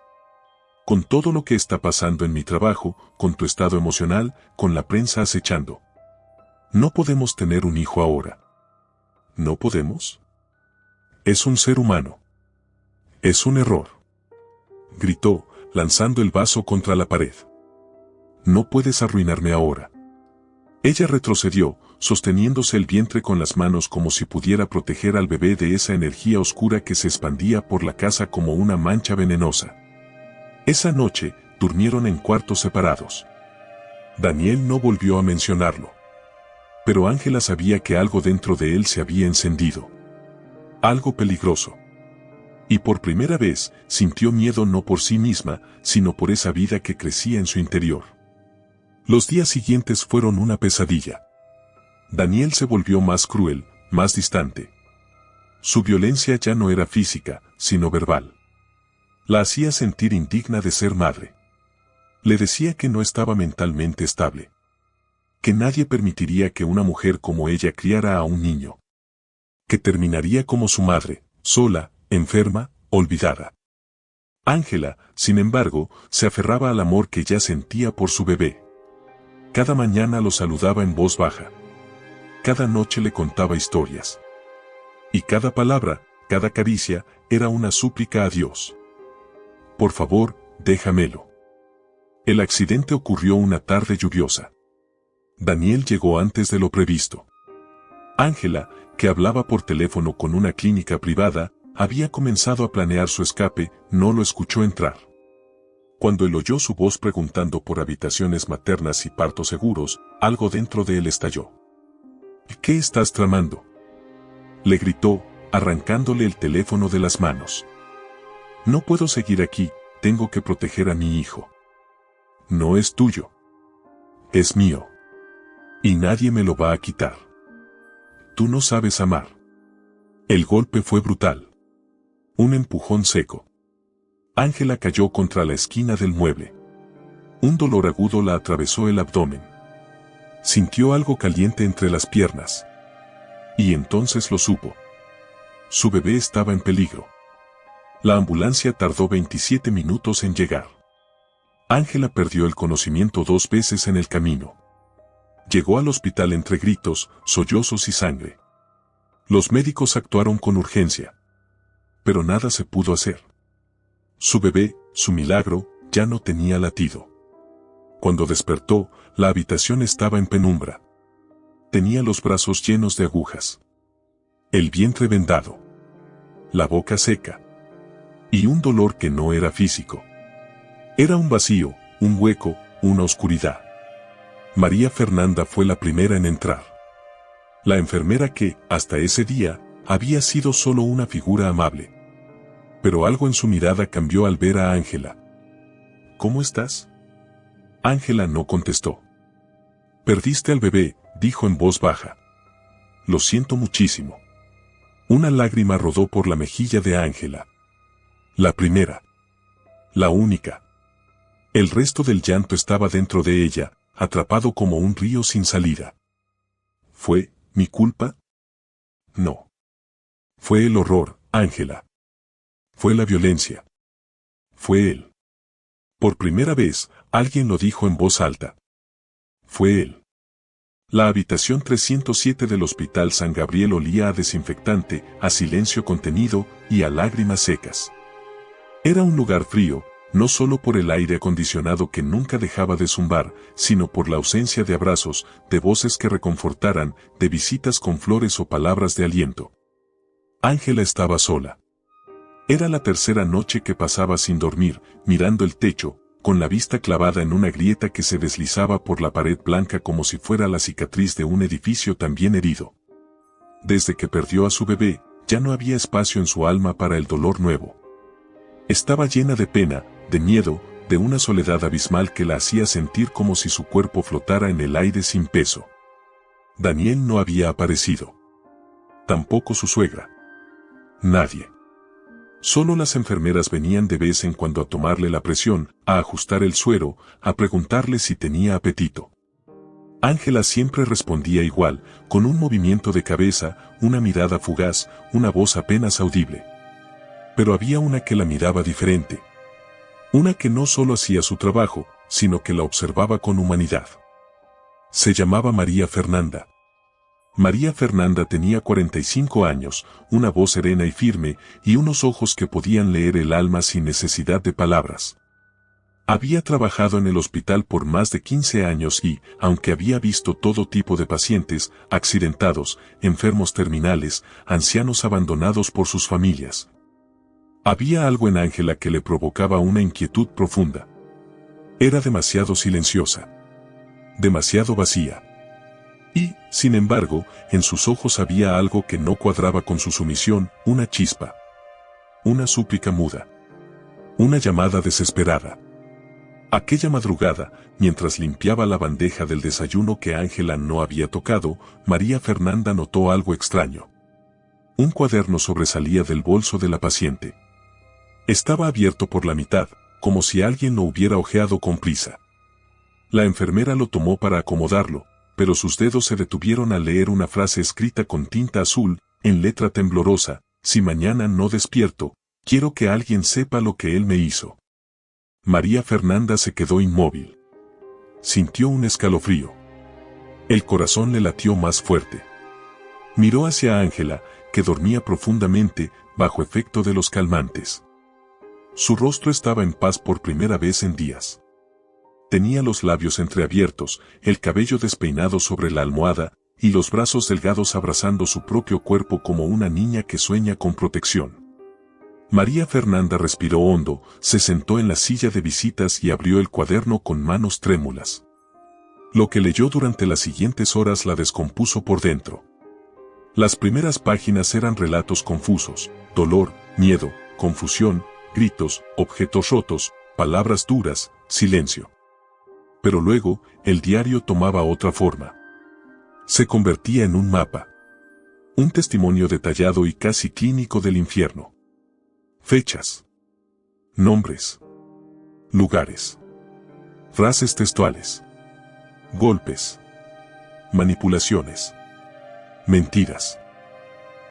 Con todo lo que está pasando en mi trabajo, con tu estado emocional, con la prensa acechando. No podemos tener un hijo ahora. ¿No podemos? Es un ser humano. Es un error. Gritó, lanzando el vaso contra la pared. No puedes arruinarme ahora. Ella retrocedió, sosteniéndose el vientre con las manos como si pudiera proteger al bebé de esa energía oscura que se expandía por la casa como una mancha venenosa. Esa noche, durmieron en cuartos separados. Daniel no volvió a mencionarlo. Pero Ángela sabía que algo dentro de él se había encendido. Algo peligroso. Y por primera vez, sintió miedo no por sí misma, sino por esa vida que crecía en su interior. Los días siguientes fueron una pesadilla. Daniel se volvió más cruel, más distante. Su violencia ya no era física, sino verbal. La hacía sentir indigna de ser madre. Le decía que no estaba mentalmente estable. Que nadie permitiría que una mujer como ella criara a un niño. Que terminaría como su madre, sola, enferma, olvidada. Ángela, sin embargo, se aferraba al amor que ya sentía por su bebé. Cada mañana lo saludaba en voz baja. Cada noche le contaba historias. Y cada palabra, cada caricia, era una súplica a Dios. Por favor, déjamelo. El accidente ocurrió una tarde lluviosa. Daniel llegó antes de lo previsto. Ángela, que hablaba por teléfono con una clínica privada, había comenzado a planear su escape, no lo escuchó entrar. Cuando él oyó su voz preguntando por habitaciones maternas y partos seguros, algo dentro de él estalló. ¿Qué estás tramando?, le gritó, arrancándole el teléfono de las manos. No puedo seguir aquí, tengo que proteger a mi hijo. No es tuyo. Es mío. Y nadie me lo va a quitar. Tú no sabes amar. El golpe fue brutal. Un empujón seco. Ángela cayó contra la esquina del mueble. Un dolor agudo la atravesó el abdomen. Sintió algo caliente entre las piernas. Y entonces lo supo. Su bebé estaba en peligro. La ambulancia tardó 27 minutos en llegar. Ángela perdió el conocimiento 2 veces en el camino. Llegó al hospital entre gritos, sollozos y sangre. Los médicos actuaron con urgencia. Pero nada se pudo hacer. Su bebé, su milagro, ya no tenía latido. Cuando despertó, la habitación estaba en penumbra. Tenía los brazos llenos de agujas. El vientre vendado. La boca seca. Y un dolor que no era físico. Era un vacío, un hueco, una oscuridad. María Fernanda fue la primera en entrar. La enfermera que, hasta ese día, había sido solo una figura amable. Pero algo en su mirada cambió al ver a Ángela. ¿Cómo estás? Ángela no contestó. Perdiste al bebé, dijo en voz baja. Lo siento muchísimo. Una lágrima rodó por la mejilla de Ángela. La primera. La única. El resto del llanto estaba dentro de ella, atrapado como un río sin salida. ¿Fue mi culpa? No. Fue el horror, Ángela. Fue la violencia. Fue él. Por primera vez, alguien lo dijo en voz alta. Fue él. La habitación 307 del Hospital San Gabriel olía a desinfectante, a silencio contenido y a lágrimas secas. Era un lugar frío, no solo por el aire acondicionado que nunca dejaba de zumbar, sino por la ausencia de abrazos, de voces que reconfortaran, de visitas con flores o palabras de aliento. Ángela estaba sola. Era la tercera noche que pasaba sin dormir, mirando el techo, con la vista clavada en una grieta que se deslizaba por la pared blanca como si fuera la cicatriz de un edificio también herido. Desde que perdió a su bebé, ya no había espacio en su alma para el dolor nuevo. Estaba llena de pena, de miedo, de una soledad abismal que la hacía sentir como si su cuerpo flotara en el aire sin peso. Daniel no había aparecido. Tampoco su suegra. Nadie. Solo las enfermeras venían de vez en cuando a tomarle la presión, a ajustar el suero, a preguntarle si tenía apetito. Ángela siempre respondía igual, con un movimiento de cabeza, una mirada fugaz, una voz apenas audible. Pero había una que la miraba diferente. Una que no solo hacía su trabajo, sino que la observaba con humanidad. Se llamaba María Fernanda. María Fernanda tenía 45 años, una voz serena y firme, y unos ojos que podían leer el alma sin necesidad de palabras. Había trabajado en el hospital por más de 15 años y, aunque había visto todo tipo de pacientes, accidentados, enfermos terminales, ancianos abandonados por sus familias, había algo en Ángela que le provocaba una inquietud profunda. Era demasiado silenciosa. Demasiado vacía. Y, sin embargo, en sus ojos había algo que no cuadraba con su sumisión, una chispa. Una súplica muda. Una llamada desesperada. Aquella madrugada, mientras limpiaba la bandeja del desayuno que Ángela no había tocado, María Fernanda notó algo extraño. Un cuaderno sobresalía del bolso de la paciente. Estaba abierto por la mitad, como si alguien lo hubiera hojeado con prisa. La enfermera lo tomó para acomodarlo, pero sus dedos se detuvieron al leer una frase escrita con tinta azul, en letra temblorosa: si mañana no despierto, quiero que alguien sepa lo que él me hizo. María Fernanda se quedó inmóvil. Sintió un escalofrío. El corazón le latió más fuerte. Miró hacia Ángela, que dormía profundamente, bajo efecto de los calmantes. Su rostro estaba en paz por primera vez en días. Tenía los labios entreabiertos, el cabello despeinado sobre la almohada, y los brazos delgados abrazando su propio cuerpo como una niña que sueña con protección. María Fernanda respiró hondo, se sentó en la silla de visitas y abrió el cuaderno con manos trémulas. Lo que leyó durante las siguientes horas la descompuso por dentro. Las primeras páginas eran relatos confusos: dolor, miedo, confusión, gritos, objetos rotos, palabras duras, silencio. Pero luego, el diario tomaba otra forma. Se convertía en un mapa. Un testimonio detallado y casi clínico del infierno. Fechas. Nombres. Lugares. Frases textuales. Golpes. Manipulaciones. Mentiras.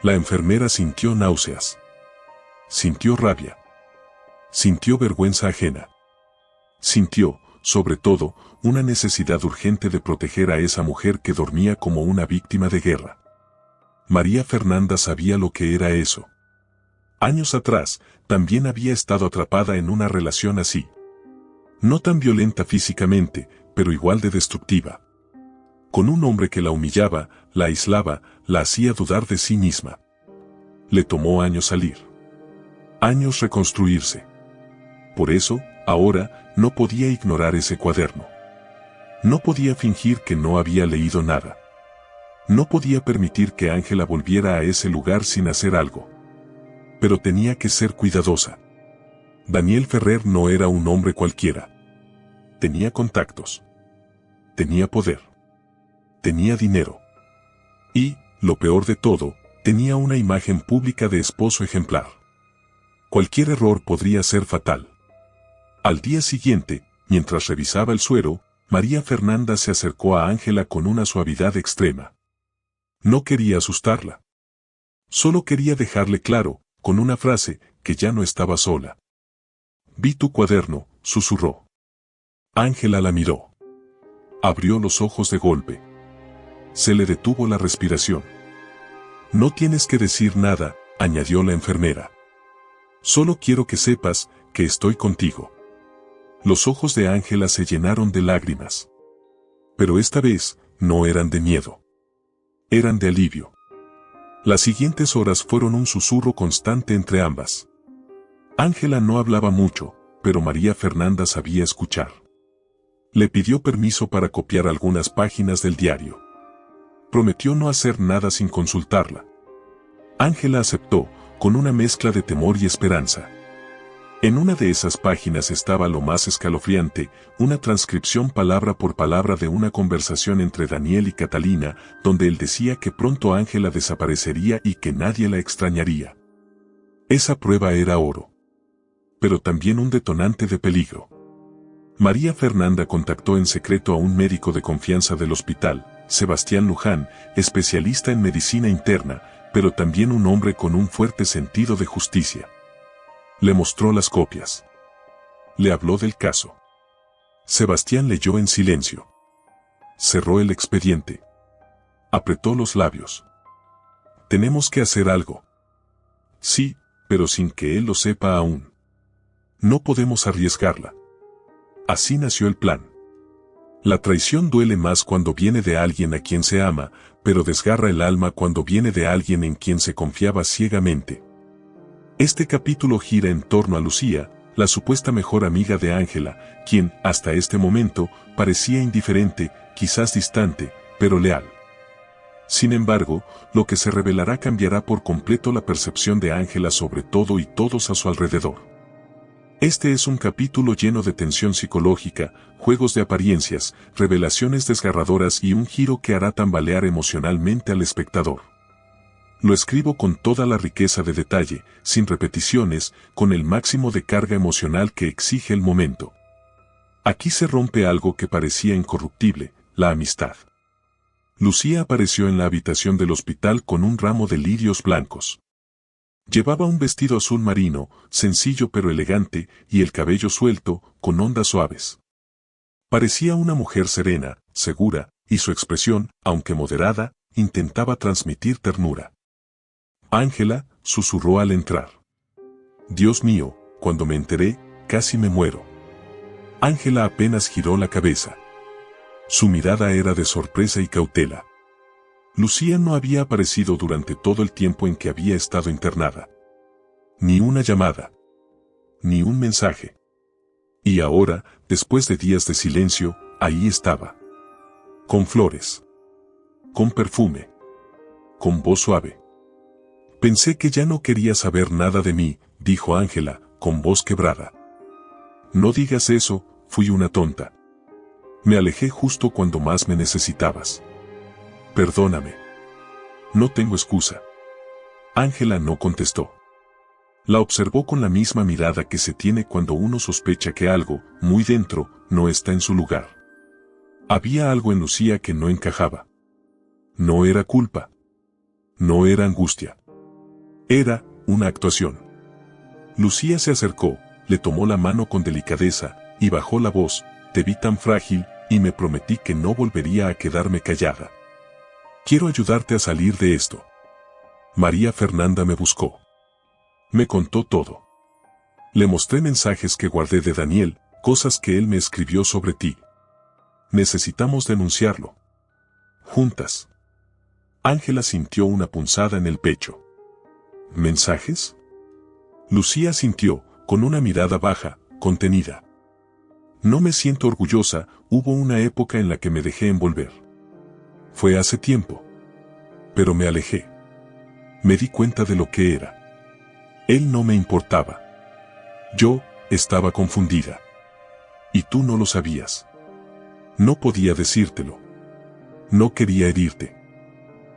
La enfermera sintió náuseas. Sintió rabia. Sintió vergüenza ajena. Sintió, sobre todo, una necesidad urgente de proteger a esa mujer que dormía como una víctima de guerra. María Fernanda sabía lo que era eso. Años atrás, también había estado atrapada en una relación así. No tan violenta físicamente, pero igual de destructiva. Con un hombre que la humillaba, la aislaba, la hacía dudar de sí misma. Le tomó años salir. Años reconstruirse. Por eso, ahora, no podía ignorar ese cuaderno. No podía fingir que no había leído nada. No podía permitir que Ángela volviera a ese lugar sin hacer algo. Pero tenía que ser cuidadosa. Daniel Ferrer no era un hombre cualquiera. Tenía contactos. Tenía poder. Tenía dinero. Y, lo peor de todo, tenía una imagen pública de esposo ejemplar. Cualquier error podría ser fatal. Al día siguiente, mientras revisaba el suero, María Fernanda se acercó a Ángela con una suavidad extrema. No quería asustarla. Solo quería dejarle claro, con una frase, que ya no estaba sola. Vi tu cuaderno, susurró. Ángela la miró. Abrió los ojos de golpe. Se le detuvo la respiración. No tienes que decir nada, añadió la enfermera. Solo quiero que sepas que estoy contigo. Los ojos de Ángela se llenaron de lágrimas. Pero esta vez, no eran de miedo. Eran de alivio. Las siguientes horas fueron un susurro constante entre ambas. Ángela no hablaba mucho, pero María Fernanda sabía escuchar. Le pidió permiso para copiar algunas páginas del diario. Prometió no hacer nada sin consultarla. Ángela aceptó, con una mezcla de temor y esperanza. En una de esas páginas estaba lo más escalofriante, una transcripción palabra por palabra de una conversación entre Daniel y Catalina, donde él decía que pronto Ángela desaparecería y que nadie la extrañaría. Esa prueba era oro. Pero también un detonante de peligro. María Fernanda contactó en secreto a un médico de confianza del hospital, Sebastián Luján, especialista en medicina interna, pero también un hombre con un fuerte sentido de justicia. Le mostró las copias. Le habló del caso. Sebastián leyó en silencio. Cerró el expediente. Apretó los labios. Tenemos que hacer algo. Sí, pero sin que él lo sepa aún. No podemos arriesgarla. Así nació el plan. La traición duele más cuando viene de alguien a quien se ama, pero desgarra el alma cuando viene de alguien en quien se confiaba ciegamente. Este capítulo gira en torno a Lucía, la supuesta mejor amiga de Ángela, quien, hasta este momento, parecía indiferente, quizás distante, pero leal. Sin embargo, lo que se revelará cambiará por completo la percepción de Ángela sobre todo y todos a su alrededor. Este es un capítulo lleno de tensión psicológica, juegos de apariencias, revelaciones desgarradoras y un giro que hará tambalear emocionalmente al espectador. Lo escribo con toda la riqueza de detalle, sin repeticiones, con el máximo de carga emocional que exige el momento. Aquí se rompe algo que parecía incorruptible, la amistad. Lucía apareció en la habitación del hospital con un ramo de lirios blancos. Llevaba un vestido azul marino, sencillo pero elegante, y el cabello suelto, con ondas suaves. Parecía una mujer serena, segura, y su expresión, aunque moderada, intentaba transmitir ternura. Ángela, susurró al entrar. Dios mío, cuando me enteré, casi me muero. Ángela apenas giró la cabeza. Su mirada era de sorpresa y cautela. Lucía no había aparecido durante todo el tiempo en que había estado internada. Ni una llamada. Ni un mensaje. Y ahora, después de días de silencio, ahí estaba. Con flores. Con perfume. Con voz suave. Pensé que ya no quería saber nada de mí, dijo Ángela, con voz quebrada. No digas eso, fui una tonta. Me alejé justo cuando más me necesitabas. Perdóname. No tengo excusa. Ángela no contestó. La observó con la misma mirada que se tiene cuando uno sospecha que algo, muy dentro, no está en su lugar. Había algo en Lucía que no encajaba. No era culpa. No era angustia. Era una actuación. Lucía se acercó, le tomó la mano con delicadeza, y bajó la voz. Te vi tan frágil, y me prometí que no volvería a quedarme callada. Quiero ayudarte a salir de esto. María Fernanda me buscó. Me contó todo. Le mostré mensajes que guardé de Daniel, cosas que él me escribió sobre ti. Necesitamos denunciarlo. Juntas. Ángela sintió una punzada en el pecho. ¿Mensajes? Lucía sintió, con una mirada baja, contenida. No me siento orgullosa, hubo una época en la que me dejé envolver. Fue hace tiempo. Pero me alejé. Me di cuenta de lo que era. Él no me importaba. Yo, estaba confundida. Y tú no lo sabías. No podía decírtelo. No quería herirte.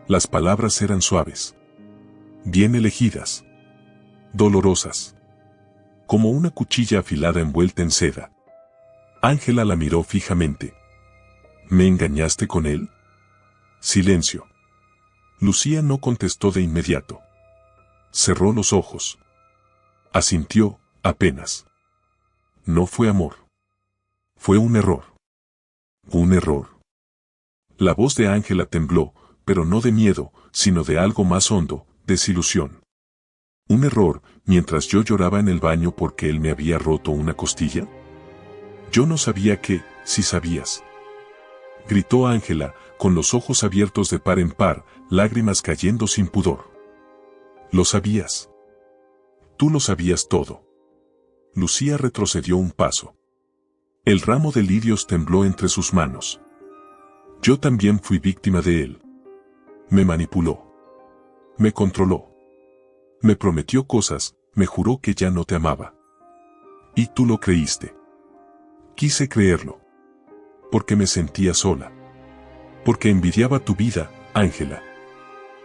Las palabras eran suaves. Bien elegidas. Dolorosas. Como una cuchilla afilada envuelta en seda. Ángela la miró fijamente. ¿Me engañaste con él? Silencio. Lucía no contestó de inmediato. Cerró los ojos. Asintió, apenas. No fue amor. Fue un error. Un error. La voz de Ángela tembló, pero no de miedo, sino de algo más hondo, desilusión. ¿Un error, mientras yo lloraba en el baño porque él me había roto una costilla? Yo no sabía que, si sabías. Gritó Ángela, con los ojos abiertos de par en par, lágrimas cayendo sin pudor. Lo sabías. Tú lo sabías todo. Lucía retrocedió un paso. El ramo de lirios tembló entre sus manos. Yo también fui víctima de él. Me manipuló. Me controló. Me prometió cosas, me juró que ya no te amaba. Y tú lo creíste. Quise creerlo. Porque me sentía sola. Porque envidiaba tu vida, Ángela.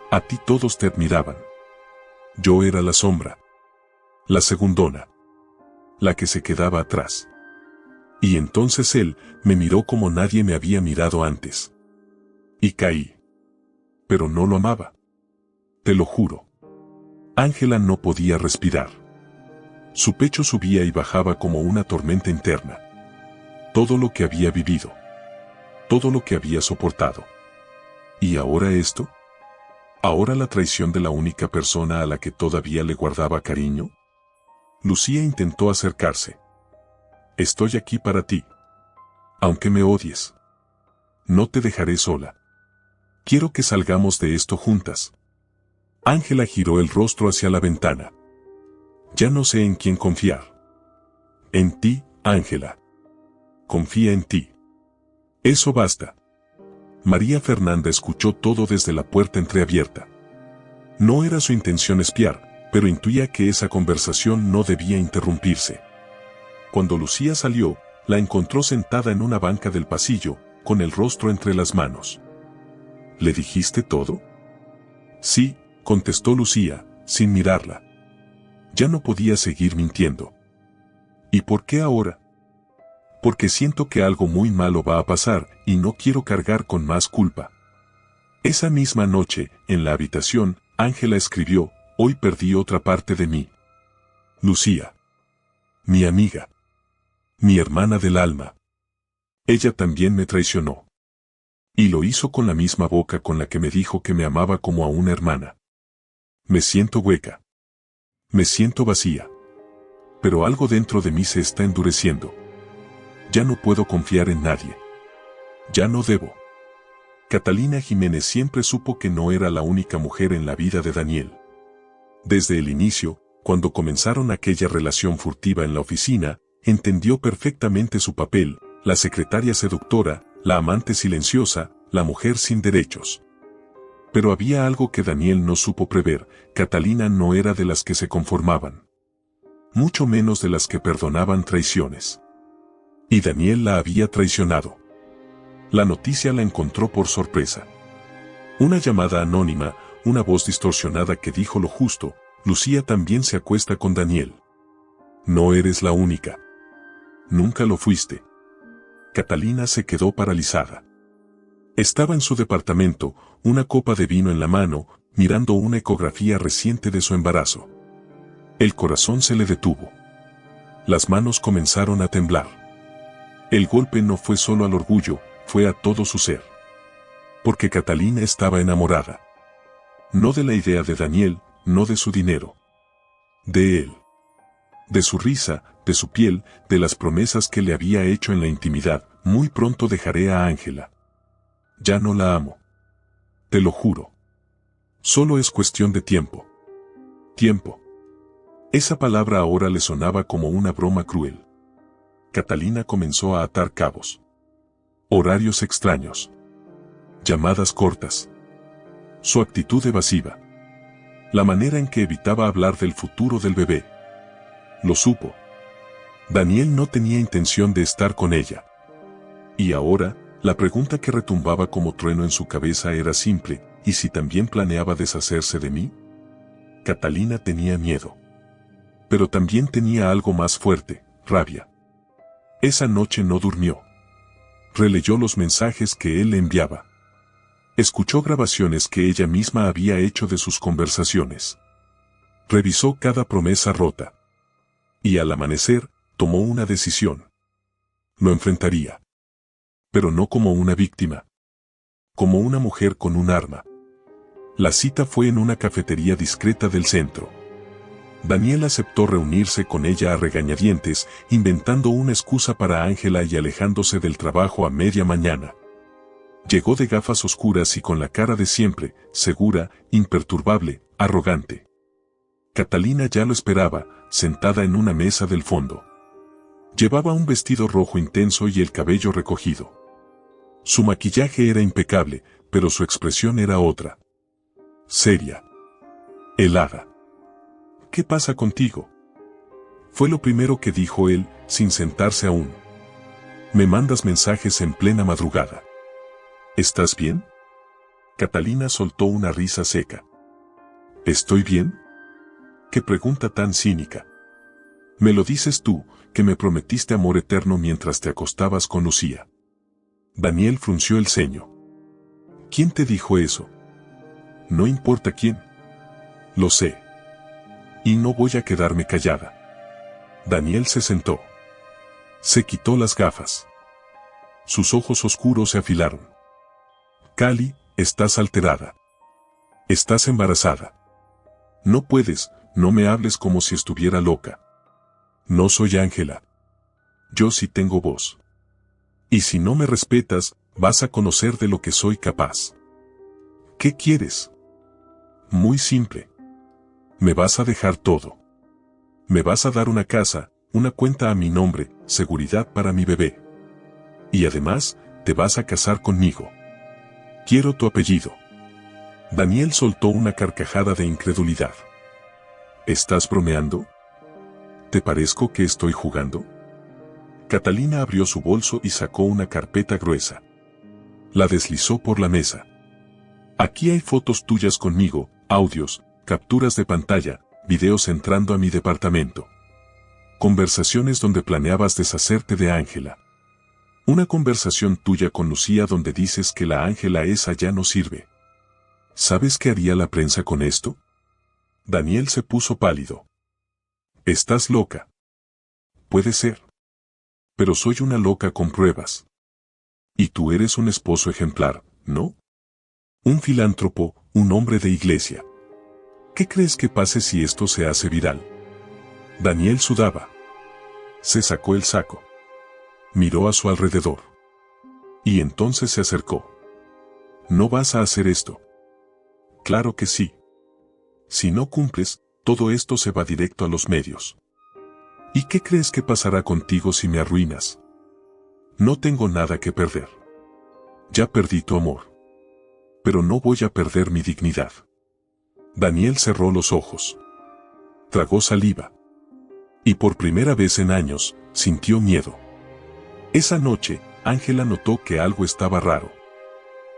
A ti todos te admiraban. Yo era la sombra. La segundona. La que se quedaba atrás. Y entonces él me miró como nadie me había mirado antes. Y caí. Pero no lo amaba. Te lo juro. Ángela no podía respirar. Su pecho subía y bajaba como una tormenta interna. Todo lo que había vivido. Todo lo que había soportado. ¿Y ahora esto? ¿Ahora la traición de la única persona a la que todavía le guardaba cariño? Lucía intentó acercarse. Estoy aquí para ti. Aunque me odies. No te dejaré sola. Quiero que salgamos de esto juntas. Ángela giró el rostro hacia la ventana. Ya no sé en quién confiar. En ti, Ángela. Confía en ti. Eso basta. María Fernanda escuchó todo desde la puerta entreabierta. No era su intención espiar, pero intuía que esa conversación no debía interrumpirse. Cuando Lucía salió, la encontró sentada en una banca del pasillo, con el rostro entre las manos. ¿Le dijiste todo? Sí, contestó Lucía, sin mirarla. Ya no podía seguir mintiendo. ¿Y por qué ahora? Porque siento que algo muy malo va a pasar y no quiero cargar con más culpa. Esa misma noche, en la habitación, Ángela escribió: hoy perdí otra parte de mí. Lucía. Mi amiga. Mi hermana del alma. Ella también me traicionó. Y lo hizo con la misma boca con la que me dijo que me amaba como a una hermana. Me siento hueca. Me siento vacía. Pero algo dentro de mí se está endureciendo. Ya no puedo confiar en nadie. Ya no debo. Catalina Jiménez siempre supo que no era la única mujer en la vida de Daniel. Desde el inicio, cuando comenzaron aquella relación furtiva en la oficina, entendió perfectamente su papel: la secretaria seductora, la amante silenciosa, la mujer sin derechos. Pero había algo que Daniel no supo prever: Catalina no era de las que se conformaban. Mucho menos de las que perdonaban traiciones. Y Daniel la había traicionado. La noticia la encontró por sorpresa. Una llamada anónima, una voz distorsionada que dijo lo justo: Lucía también se acuesta con Daniel. No eres la única. Nunca lo fuiste. Catalina se quedó paralizada. Estaba en su departamento, una copa de vino en la mano, mirando una ecografía reciente de su embarazo. El corazón se le detuvo. Las manos comenzaron a temblar. El golpe no fue solo al orgullo, fue a todo su ser. Porque Catalina estaba enamorada. No de la idea de Daniel, no de su dinero. De él. De su risa, de su piel, de las promesas que le había hecho en la intimidad: muy pronto dejaré a Ángela. Ya no la amo. Te lo juro. Solo es cuestión de tiempo. Tiempo. Esa palabra ahora le sonaba como una broma cruel. Catalina comenzó a atar cabos. Horarios extraños. Llamadas cortas. Su actitud evasiva. La manera en que evitaba hablar del futuro del bebé. Lo supo. Daniel no tenía intención de estar con ella. Y ahora, la pregunta que retumbaba como trueno en su cabeza era simple: ¿y si también planeaba deshacerse de mí? Catalina tenía miedo. Pero también tenía algo más fuerte: rabia. Esa noche no durmió. Releyó los mensajes que él le enviaba. Escuchó grabaciones que ella misma había hecho de sus conversaciones. Revisó cada promesa rota. Y al amanecer, tomó una decisión. Lo enfrentaría. Pero no como una víctima. Como una mujer con un arma. La cita fue en una cafetería discreta del centro. Daniel aceptó reunirse con ella a regañadientes, inventando una excusa para Ángela y alejándose del trabajo a media mañana. Llegó de gafas oscuras y con la cara de siempre, segura, imperturbable, arrogante. Catalina ya lo esperaba, sentada en una mesa del fondo. Llevaba un vestido rojo intenso y el cabello recogido. Su maquillaje era impecable, pero su expresión era otra. Seria. Helada. ¿Qué pasa contigo? Fue lo primero que dijo él, sin sentarse aún. Me mandas mensajes en plena madrugada. ¿Estás bien? Catalina soltó una risa seca. ¿Estoy bien? ¿Qué pregunta tan cínica? Me lo dices tú, que me prometiste amor eterno mientras te acostabas con Lucía. Daniel frunció el ceño. ¿Quién te dijo eso? No importa quién. Lo sé. Y no voy a quedarme callada. Daniel se sentó. Se quitó las gafas. Sus ojos oscuros se afilaron. Cali, estás alterada. Estás embarazada. No puedes, no me hables como si estuviera loca. No soy Ángela. Yo sí tengo voz. Y si no me respetas, vas a conocer de lo que soy capaz. ¿Qué quieres? Muy simple. Me vas a dejar todo. Me vas a dar una casa, una cuenta a mi nombre, seguridad para mi bebé. Y además, te vas a casar conmigo. Quiero tu apellido. Daniel soltó una carcajada de incredulidad. ¿Estás bromeando? ¿Te parezco que estoy jugando? Catalina abrió su bolso y sacó una carpeta gruesa. La deslizó por la mesa. Aquí hay fotos tuyas conmigo, audios, capturas de pantalla, videos entrando a mi departamento. Conversaciones donde planeabas deshacerte de Ángela. Una conversación tuya con Lucía donde dices que la Ángela esa ya no sirve. ¿Sabes qué haría la prensa con esto? Daniel se puso pálido. ¿Estás loca? Puede ser. Pero soy una loca con pruebas. Y tú eres un esposo ejemplar, ¿no? Un filántropo, un hombre de iglesia. ¿Qué crees que pase si esto se hace viral? Daniel sudaba. Se sacó el saco. Miró a su alrededor. Y entonces se acercó. ¿No vas a hacer esto? Claro que sí. Si no cumples, todo esto se va directo a los medios. ¿Y qué crees que pasará contigo si me arruinas? No tengo nada que perder. Ya perdí tu amor. Pero no voy a perder mi dignidad. Daniel cerró los ojos. Tragó saliva. Y por primera vez en años, sintió miedo. Esa noche, Ángela notó que algo estaba raro.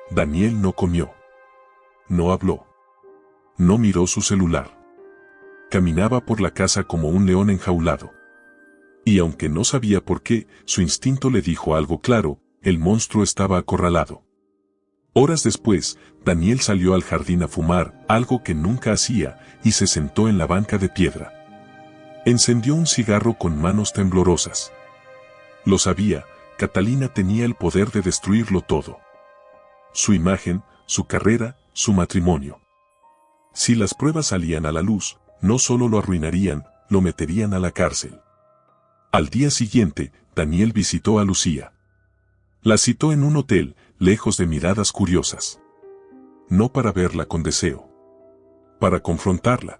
Daniel no comió. No habló. No miró su celular. Caminaba por la casa como un león enjaulado. Y aunque no sabía por qué, su instinto le dijo algo claro, el monstruo estaba acorralado. Horas después, Daniel salió al jardín a fumar, algo que nunca hacía, y se sentó en la banca de piedra. Encendió un cigarro con manos temblorosas. Lo sabía, Catalina tenía el poder de destruirlo todo. Su imagen, su carrera, su matrimonio. Si las pruebas salían a la luz, no solo lo arruinarían, lo meterían a la cárcel. Al día siguiente, Daniel visitó a Lucía. La citó en un hotel, lejos de miradas curiosas. No para verla con deseo. Para confrontarla.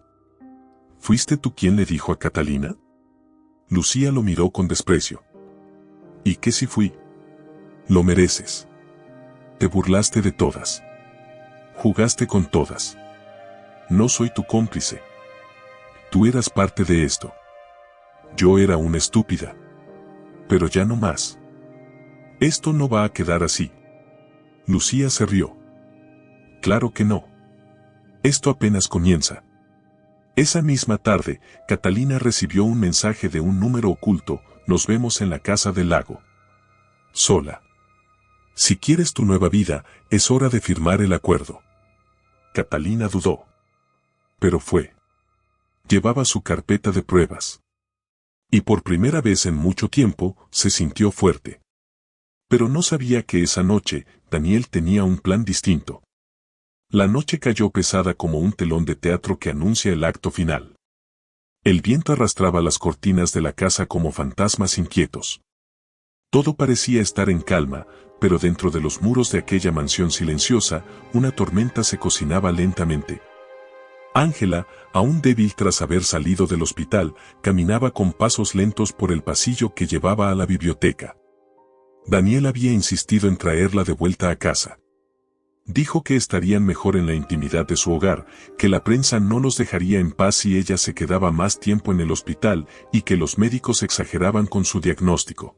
¿Fuiste tú quien le dijo a Catalina? Lucía lo miró con desprecio. ¿Y qué si fui? Lo mereces. Te burlaste de todas. Jugaste con todas. No soy tu cómplice. Tú eras parte de esto. Yo era una estúpida. Pero ya no más. Esto no va a quedar así. Lucía se rió. Claro que no. Esto apenas comienza. Esa misma tarde, Catalina recibió un mensaje de un número oculto: nos vemos en la casa del lago. Sola. Si quieres tu nueva vida, es hora de firmar el acuerdo. Catalina dudó. Pero fue. Llevaba su carpeta de pruebas. Y por primera vez en mucho tiempo, se sintió fuerte. Pero no sabía que esa noche, Daniel tenía un plan distinto. La noche cayó pesada como un telón de teatro que anuncia el acto final. El viento arrastraba las cortinas de la casa como fantasmas inquietos. Todo parecía estar en calma, pero dentro de los muros de aquella mansión silenciosa, una tormenta se cocinaba lentamente. Ángela, aún débil tras haber salido del hospital, caminaba con pasos lentos por el pasillo que llevaba a la biblioteca. Daniel había insistido en traerla de vuelta a casa. Dijo que estarían mejor en la intimidad de su hogar, que la prensa no los dejaría en paz si ella se quedaba más tiempo en el hospital y que los médicos exageraban con su diagnóstico.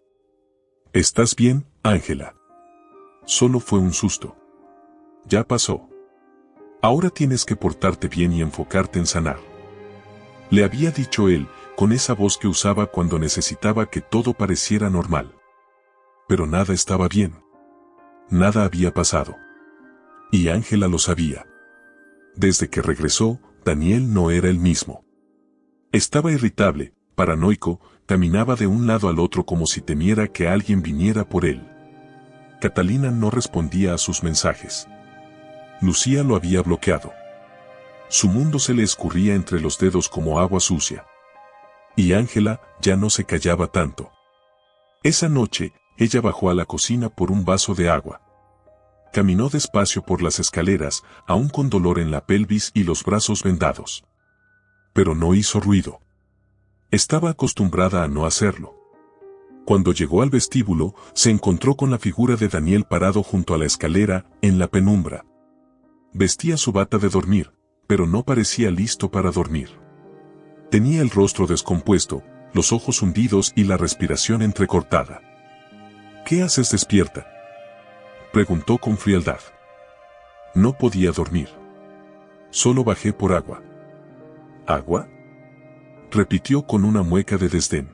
¿Estás bien, Ángela? Solo fue un susto. Ya pasó. Ahora tienes que portarte bien y enfocarte en sanar. Le había dicho él, con esa voz que usaba cuando necesitaba que todo pareciera normal. Pero nada estaba bien. Nada había pasado. Y Ángela lo sabía. Desde que regresó, Daniel no era el mismo. Estaba irritable, paranoico, caminaba de un lado al otro como si temiera que alguien viniera por él. Catalina no respondía a sus mensajes. Lucía lo había bloqueado. Su mundo se le escurría entre los dedos como agua sucia. Y Ángela ya no se callaba tanto. Esa noche, ella bajó a la cocina por un vaso de agua. Caminó despacio por las escaleras, aún con dolor en la pelvis y los brazos vendados. Pero no hizo ruido. Estaba acostumbrada a no hacerlo. Cuando llegó al vestíbulo, se encontró con la figura de Daniel parado junto a la escalera, en la penumbra. Vestía su bata de dormir, pero no parecía listo para dormir. Tenía el rostro descompuesto, los ojos hundidos y la respiración entrecortada. ¿Qué haces despierta?, preguntó con frialdad. No podía dormir. Solo bajé por agua. ¿Agua?, repitió con una mueca de desdén.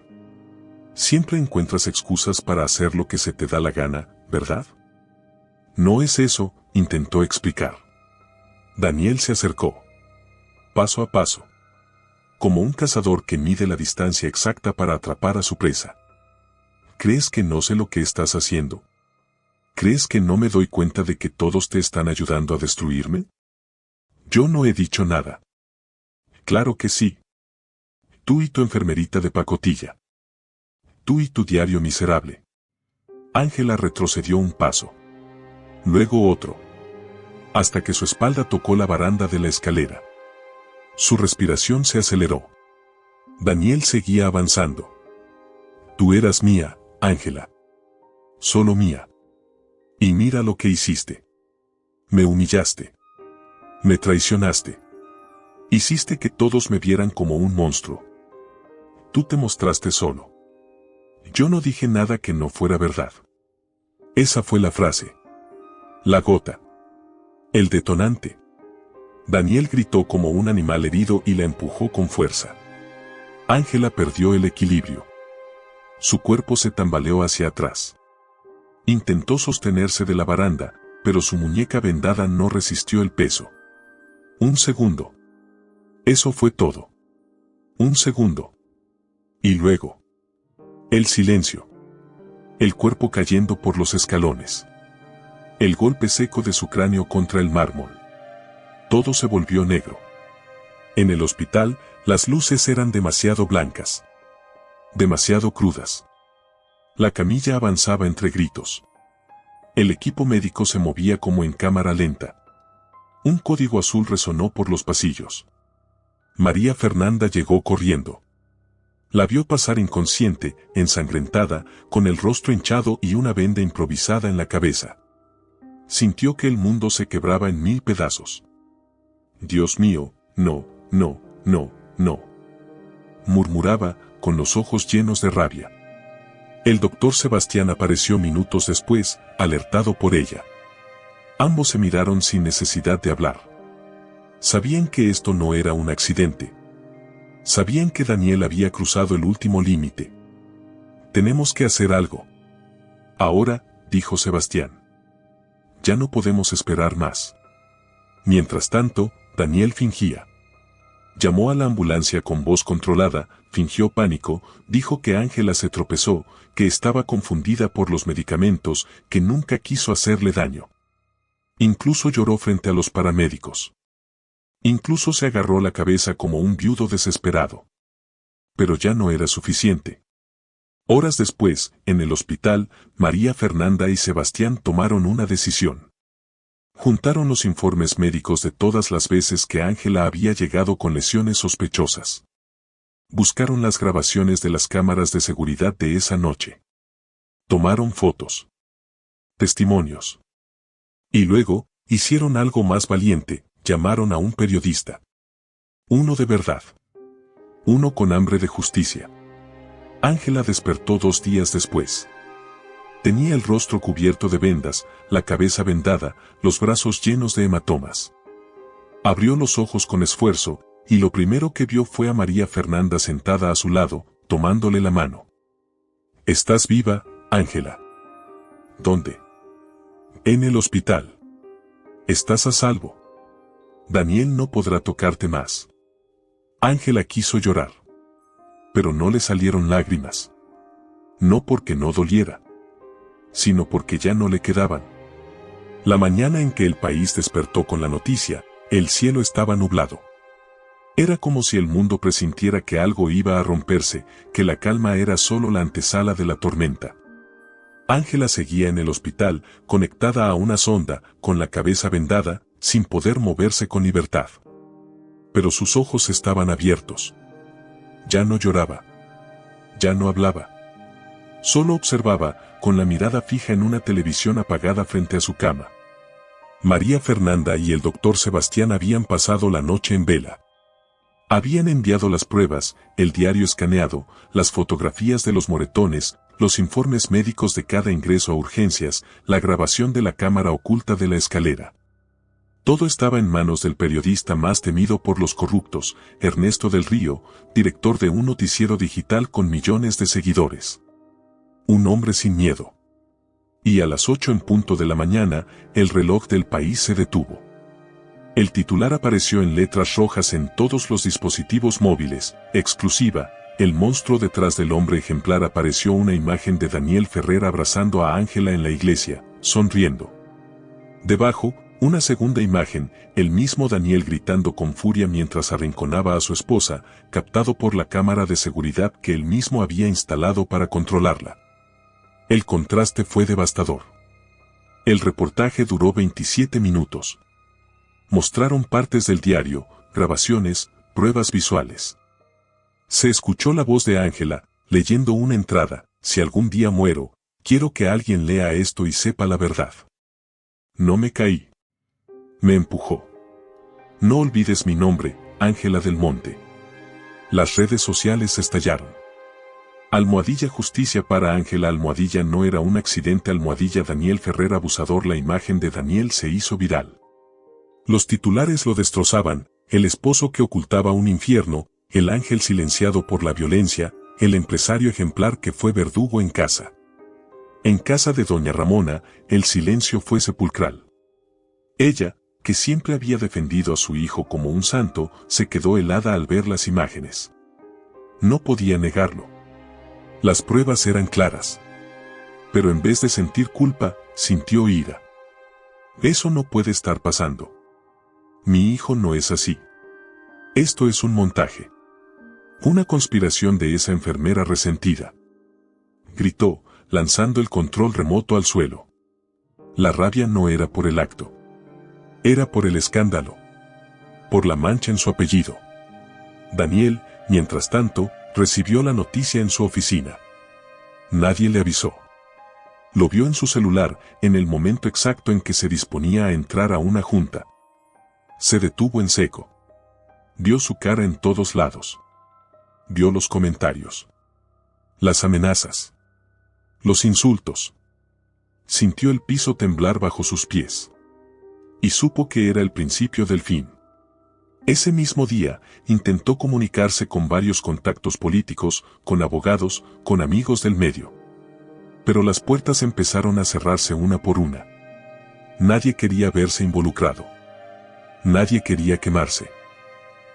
Siempre encuentras excusas para hacer lo que se te da la gana, ¿verdad? No es eso, intentó explicar. Daniel se acercó. Paso a paso. Como un cazador que mide la distancia exacta para atrapar a su presa. ¿Crees que no sé lo que estás haciendo? ¿Crees que no me doy cuenta de que todos te están ayudando a destruirme? Yo no he dicho nada. Claro que sí. Tú y tu enfermerita de pacotilla. Tú y tu diario miserable. Ángela retrocedió un paso. Luego otro. Hasta que su espalda tocó la baranda de la escalera. Su respiración se aceleró. Daniel seguía avanzando. Tú eras mía, Ángela. Solo mía. Y mira lo que hiciste. Me humillaste. Me traicionaste. Hiciste que todos me vieran como un monstruo. Tú te mostraste solo. Yo no dije nada que no fuera verdad. Esa fue la frase. La gota. El detonante. Daniel gritó como un animal herido y la empujó con fuerza. Ángela perdió el equilibrio. Su cuerpo se tambaleó hacia atrás. Intentó sostenerse de la baranda, pero su muñeca vendada no resistió el peso. Un segundo. Eso fue todo. Un segundo. Y luego. El silencio. El cuerpo cayendo por los escalones. El golpe seco de su cráneo contra el mármol. Todo se volvió negro. En el hospital, las luces eran demasiado blancas. Demasiado crudas. La camilla avanzaba entre gritos. El equipo médico se movía como en cámara lenta. Un código azul resonó por los pasillos. María Fernanda llegó corriendo. La vio pasar inconsciente, ensangrentada, con el rostro hinchado y una venda improvisada en la cabeza. Sintió que el mundo se quebraba en 1000 pedazos. Dios mío, no, no, no, no. Murmuraba, con los ojos llenos de rabia. El doctor Sebastián apareció minutos después, alertado por ella. Ambos se miraron sin necesidad de hablar. Sabían que esto no era un accidente. Sabían que Daniel había cruzado el último límite. Tenemos que hacer algo. Ahora, dijo Sebastián. Ya no podemos esperar más. Mientras tanto, Daniel fingía. Llamó a la ambulancia con voz controlada, fingió pánico, dijo que Ángela se tropezó, que estaba confundida por los medicamentos, que nunca quiso hacerle daño. Incluso lloró frente a los paramédicos. Incluso se agarró la cabeza como un viudo desesperado. Pero ya no era suficiente. Horas después, en el hospital, María Fernanda y Sebastián tomaron una decisión. Juntaron los informes médicos de todas las veces que Ángela había llegado con lesiones sospechosas. Buscaron las grabaciones de las cámaras de seguridad de esa noche. Tomaron fotos. Testimonios. Y luego, hicieron algo más valiente, llamaron a un periodista. Uno de verdad. Uno con hambre de justicia. Ángela despertó 2 días después. Tenía el rostro cubierto de vendas, la cabeza vendada, los brazos llenos de hematomas. Abrió los ojos con esfuerzo, y lo primero que vio fue a María Fernanda sentada a su lado, tomándole la mano. «¿Estás viva, Ángela?» «¿Dónde?» «En el hospital. Estás a salvo. Daniel no podrá tocarte más». Ángela quiso llorar. Pero no le salieron lágrimas. No porque no doliera, sino porque ya no le quedaban. La mañana en que el país despertó con la noticia, el cielo estaba nublado. Era como si el mundo presintiera que algo iba a romperse, que la calma era solo la antesala de la tormenta. Ángela seguía en el hospital, conectada a una sonda, con la cabeza vendada, sin poder moverse con libertad. Pero sus ojos estaban abiertos. Ya no lloraba. Ya no hablaba. Solo observaba, con la mirada fija en una televisión apagada frente a su cama. María Fernanda y el doctor Sebastián habían pasado la noche en vela. Habían enviado las pruebas, el diario escaneado, las fotografías de los moretones, los informes médicos de cada ingreso a urgencias, la grabación de la cámara oculta de la escalera. Todo estaba en manos del periodista más temido por los corruptos, Ernesto del Río, director de un noticiero digital con millones de seguidores. Un hombre sin miedo. Y a las 8 en punto de la mañana, el reloj del país se detuvo. El titular apareció en letras rojas en todos los dispositivos móviles, exclusiva, el monstruo detrás del hombre ejemplar. Apareció una imagen de Daniel Ferrer abrazando a Ángela en la iglesia, sonriendo. Debajo, una segunda imagen, el mismo Daniel gritando con furia mientras arrinconaba a su esposa, captado por la cámara de seguridad que él mismo había instalado para controlarla. El contraste fue devastador. El reportaje duró 27 minutos. Mostraron partes del diario, grabaciones, pruebas visuales. Se escuchó la voz de Ángela, leyendo una entrada: si algún día muero, quiero que alguien lea esto y sepa la verdad. No me caí. Me empujó. No olvides mi nombre, Ángela del Monte. Las redes sociales estallaron. Almohadilla justicia para Ángela. Almohadilla no era un accidente. Almohadilla Daniel Ferrer abusador. La imagen de Daniel se hizo viral. Los titulares lo destrozaban: el esposo que ocultaba un infierno, el ángel silenciado por la violencia, el empresario ejemplar que fue verdugo en casa. En casa de doña Ramona, el silencio fue sepulcral. Ella, que siempre había defendido a su hijo como un santo, se quedó helada al ver las imágenes. No podía negarlo. Las pruebas eran claras. Pero en vez de sentir culpa, sintió ira. Eso no puede estar pasando. Mi hijo no es así. Esto es un montaje. Una conspiración de esa enfermera resentida. Gritó, lanzando el control remoto al suelo. La rabia no era por el acto. Era por el escándalo. Por la mancha en su apellido. Daniel, mientras tanto, recibió la noticia en su oficina. Nadie le avisó. Lo vio en su celular, en el momento exacto en que se disponía a entrar a una junta. Se detuvo en seco. Vio su cara en todos lados. Vio los comentarios. Las amenazas. Los insultos. Sintió el piso temblar bajo sus pies. Y supo que era el principio del fin. Ese mismo día, intentó comunicarse con varios contactos políticos, con abogados, con amigos del medio. Pero las puertas empezaron a cerrarse una por una. Nadie quería verse involucrado. Nadie quería quemarse.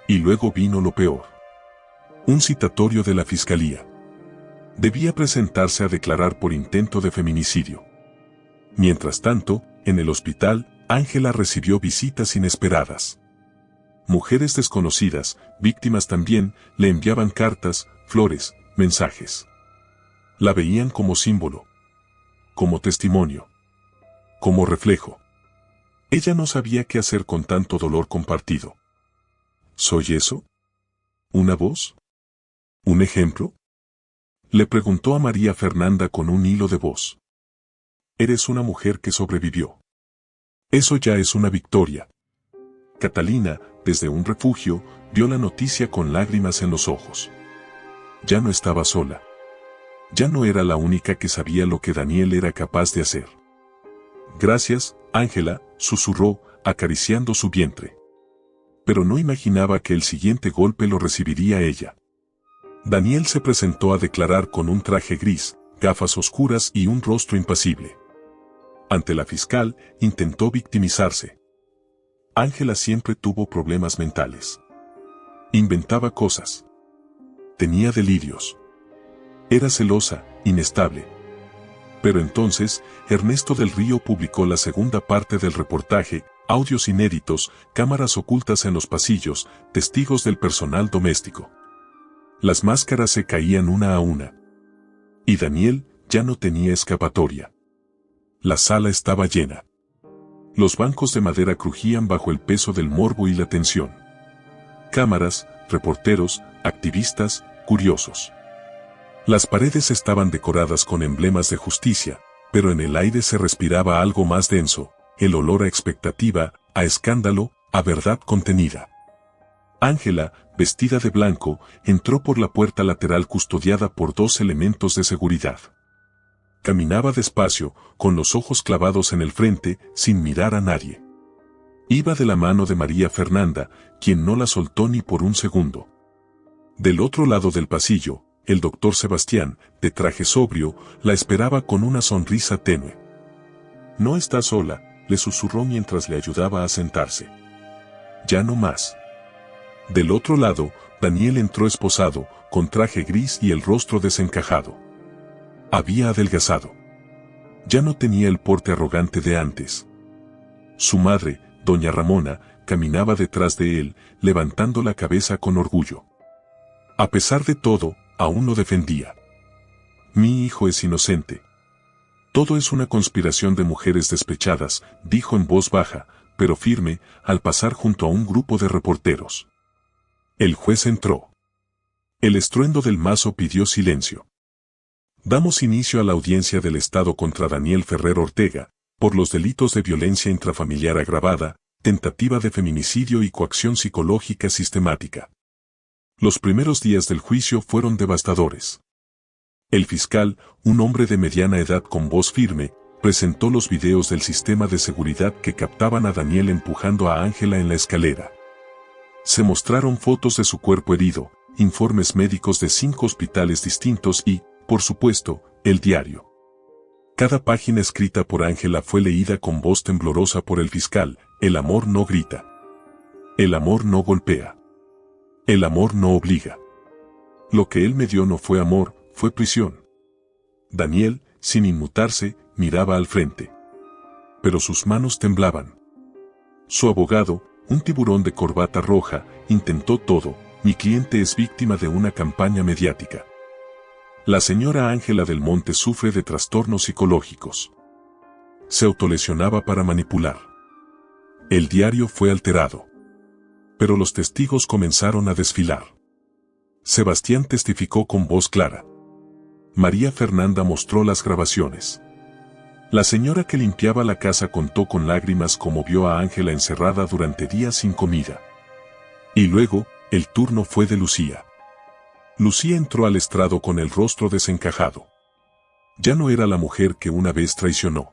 Y luego vino lo peor. Un citatorio de la fiscalía. Debía presentarse a declarar por intento de feminicidio. Mientras tanto, en el hospital, Ángela recibió visitas inesperadas. Mujeres desconocidas, víctimas también, le enviaban cartas, flores, mensajes. La veían como símbolo, como testimonio, como reflejo. Ella no sabía qué hacer con tanto dolor compartido. ¿Soy eso? ¿Una voz? ¿Un ejemplo? Le preguntó a María Fernanda con un hilo de voz. Eres una mujer que sobrevivió. Eso ya es una victoria. Catalina, desde un refugio, vio la noticia con lágrimas en los ojos. Ya no estaba sola. Ya no era la única que sabía lo que Daniel era capaz de hacer. Gracias, Ángela, susurró, acariciando su vientre. Pero no imaginaba que el siguiente golpe lo recibiría ella. Daniel se presentó a declarar con un traje gris, gafas oscuras y un rostro impasible. Ante la fiscal, intentó victimizarse. Ángela siempre tuvo problemas mentales. Inventaba cosas. Tenía delirios. Era celosa, inestable. Pero entonces, Ernesto del Río publicó la segunda parte del reportaje, audios inéditos, cámaras ocultas en los pasillos, testigos del personal doméstico. Las máscaras se caían una a una. Y Daniel ya no tenía escapatoria. La sala estaba llena. Los bancos de madera crujían bajo el peso del morbo y la tensión. Cámaras, reporteros, activistas, curiosos. Las paredes estaban decoradas con emblemas de justicia, pero en el aire se respiraba algo más denso, el olor a expectativa, a escándalo, a verdad contenida. Ángela, vestida de blanco, entró por la puerta lateral custodiada por 2 elementos de seguridad. Caminaba despacio, con los ojos clavados en el frente, sin mirar a nadie. Iba de la mano de María Fernanda, quien no la soltó ni por un segundo. Del otro lado del pasillo, el doctor Sebastián, de traje sobrio, la esperaba con una sonrisa tenue. «No está sola», le susurró mientras le ayudaba a sentarse. «Ya no más». Del otro lado, Daniel entró esposado, con traje gris y el rostro desencajado. Había adelgazado. Ya no tenía el porte arrogante de antes. Su madre, doña Ramona, caminaba detrás de él, levantando la cabeza con orgullo. A pesar de todo, aún lo defendía. «Mi hijo es inocente». «Todo es una conspiración de mujeres despechadas», dijo en voz baja, pero firme, al pasar junto a un grupo de reporteros. El juez entró. El estruendo del mazo pidió silencio. «Damos inicio a la audiencia del Estado contra Daniel Ferrer Ortega, por los delitos de violencia intrafamiliar agravada, tentativa de feminicidio y coacción psicológica sistemática». Los primeros días del juicio fueron devastadores. El fiscal, un hombre de mediana edad con voz firme, presentó los videos del sistema de seguridad que captaban a Daniel empujando a Ángela en la escalera. Se mostraron fotos de su cuerpo herido, informes médicos de 5 hospitales distintos y, por supuesto, el diario. Cada página escrita por Ángela fue leída con voz temblorosa por el fiscal. «El amor no grita. El amor no golpea. El amor no obliga. Lo que él me dio no fue amor, fue prisión». Daniel, sin inmutarse, miraba al frente. Pero sus manos temblaban. Su abogado, un tiburón de corbata roja, intentó todo. «Mi cliente es víctima de una campaña mediática. La señora Ángela del Monte sufre de trastornos psicológicos. Se autolesionaba para manipular». El diario fue alterado. Pero los testigos comenzaron a desfilar. Sebastián testificó con voz clara. María Fernanda mostró las grabaciones. La señora que limpiaba la casa contó con lágrimas cómo vio a Ángela encerrada durante días sin comida. Y luego, el turno fue de Lucía. Lucía entró al estrado con el rostro desencajado. Ya no era la mujer que una vez traicionó.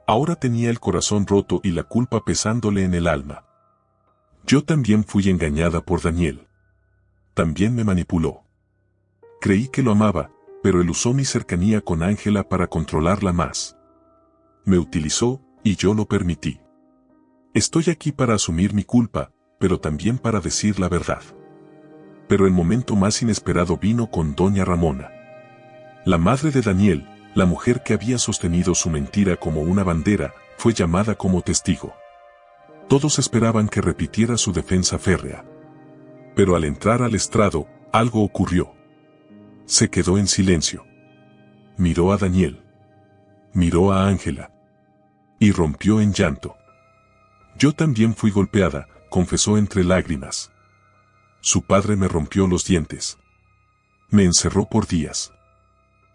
Ahora tenía el corazón roto y la culpa pesándole en el alma. «Yo también fui engañada por Daniel. También me manipuló. Creí que lo amaba, pero él usó mi cercanía con Ángela para controlarla más. Me utilizó, y yo lo permití. Estoy aquí para asumir mi culpa, pero también para decir la verdad». Pero el momento más inesperado vino con doña Ramona. La madre de Daniel, la mujer que había sostenido su mentira como una bandera, fue llamada como testigo. Todos esperaban que repitiera su defensa férrea. Pero al entrar al estrado, algo ocurrió. Se quedó en silencio. Miró a Daniel. Miró a Ángela. Y rompió en llanto. «Yo también fui golpeada», confesó entre lágrimas. «Su padre me rompió los dientes. Me encerró por días.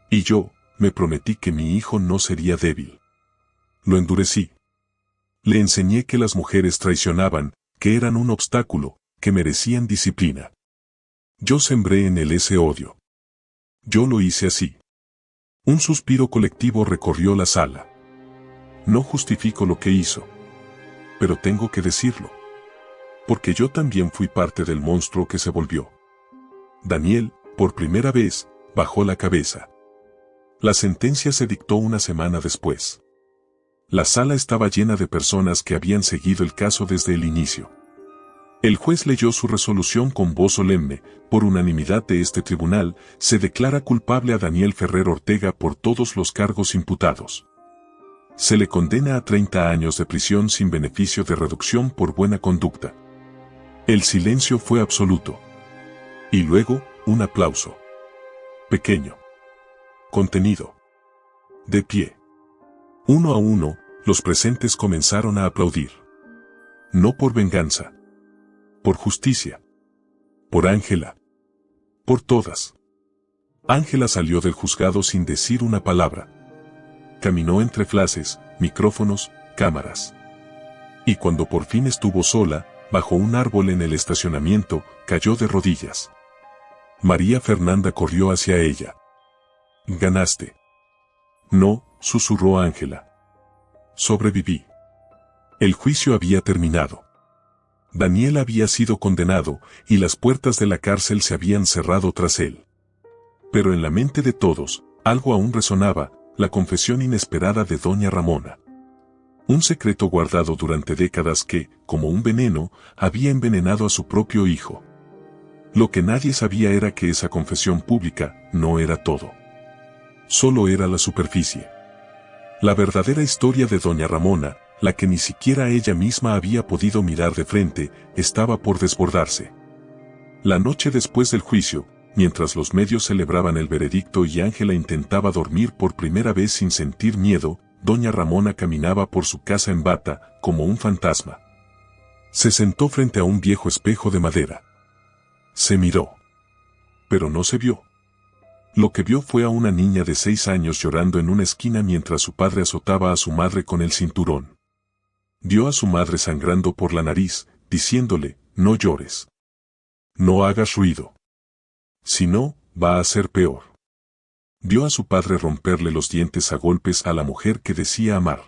Y yo, me prometí que mi hijo no sería débil. Lo endurecí. Le enseñé que las mujeres traicionaban, que eran un obstáculo, que merecían disciplina. Yo sembré en él ese odio. Yo lo hice así». Un suspiro colectivo recorrió la sala. No justifico lo que hizo. Pero tengo que decirlo. Porque yo también fui parte del monstruo que se volvió. Daniel, por primera vez, bajó la cabeza. La sentencia se dictó una semana después. La sala estaba llena de personas que habían seguido el caso desde el inicio. El juez leyó su resolución con voz solemne. Por unanimidad de este tribunal, se declara culpable a Daniel Ferrer Ortega por todos los cargos imputados. Se le condena a 30 años de prisión sin beneficio de reducción por buena conducta. El silencio fue absoluto. Y luego, un aplauso. Pequeño. Contenido. De pie. Uno a uno, los presentes comenzaron a aplaudir. No por venganza. Por justicia. Por Ángela. Por todas. Ángela salió del juzgado sin decir una palabra. Caminó entre flashes, micrófonos, cámaras. Y cuando por fin estuvo sola, bajo un árbol en el estacionamiento, cayó de rodillas. María Fernanda corrió hacia ella. «Ganaste». «No», susurró Ángela. «Sobreviví». El juicio había terminado. Daniel había sido condenado, y las puertas de la cárcel se habían cerrado tras él. Pero en la mente de todos, algo aún resonaba, la confesión inesperada de doña Ramona. Un secreto guardado durante décadas que, como un veneno, había envenenado a su propio hijo. Lo que nadie sabía era que esa confesión pública no era todo. Solo era la superficie. La verdadera historia de doña Ramona, la que ni siquiera ella misma había podido mirar de frente, estaba por desbordarse. La noche después del juicio, mientras los medios celebraban el veredicto y Ángela intentaba dormir por primera vez sin sentir miedo, doña Ramona caminaba por su casa en bata, como un fantasma. Se sentó frente a un viejo espejo de madera. Se miró. Pero no se vio. Lo que vio fue a una niña de 6 años llorando en una esquina mientras su padre azotaba a su madre con el cinturón. Vio a su madre sangrando por la nariz, diciéndole, «No llores. No hagas ruido. Si no, va a ser peor». Vio a su padre romperle los dientes a golpes a la mujer que decía amar.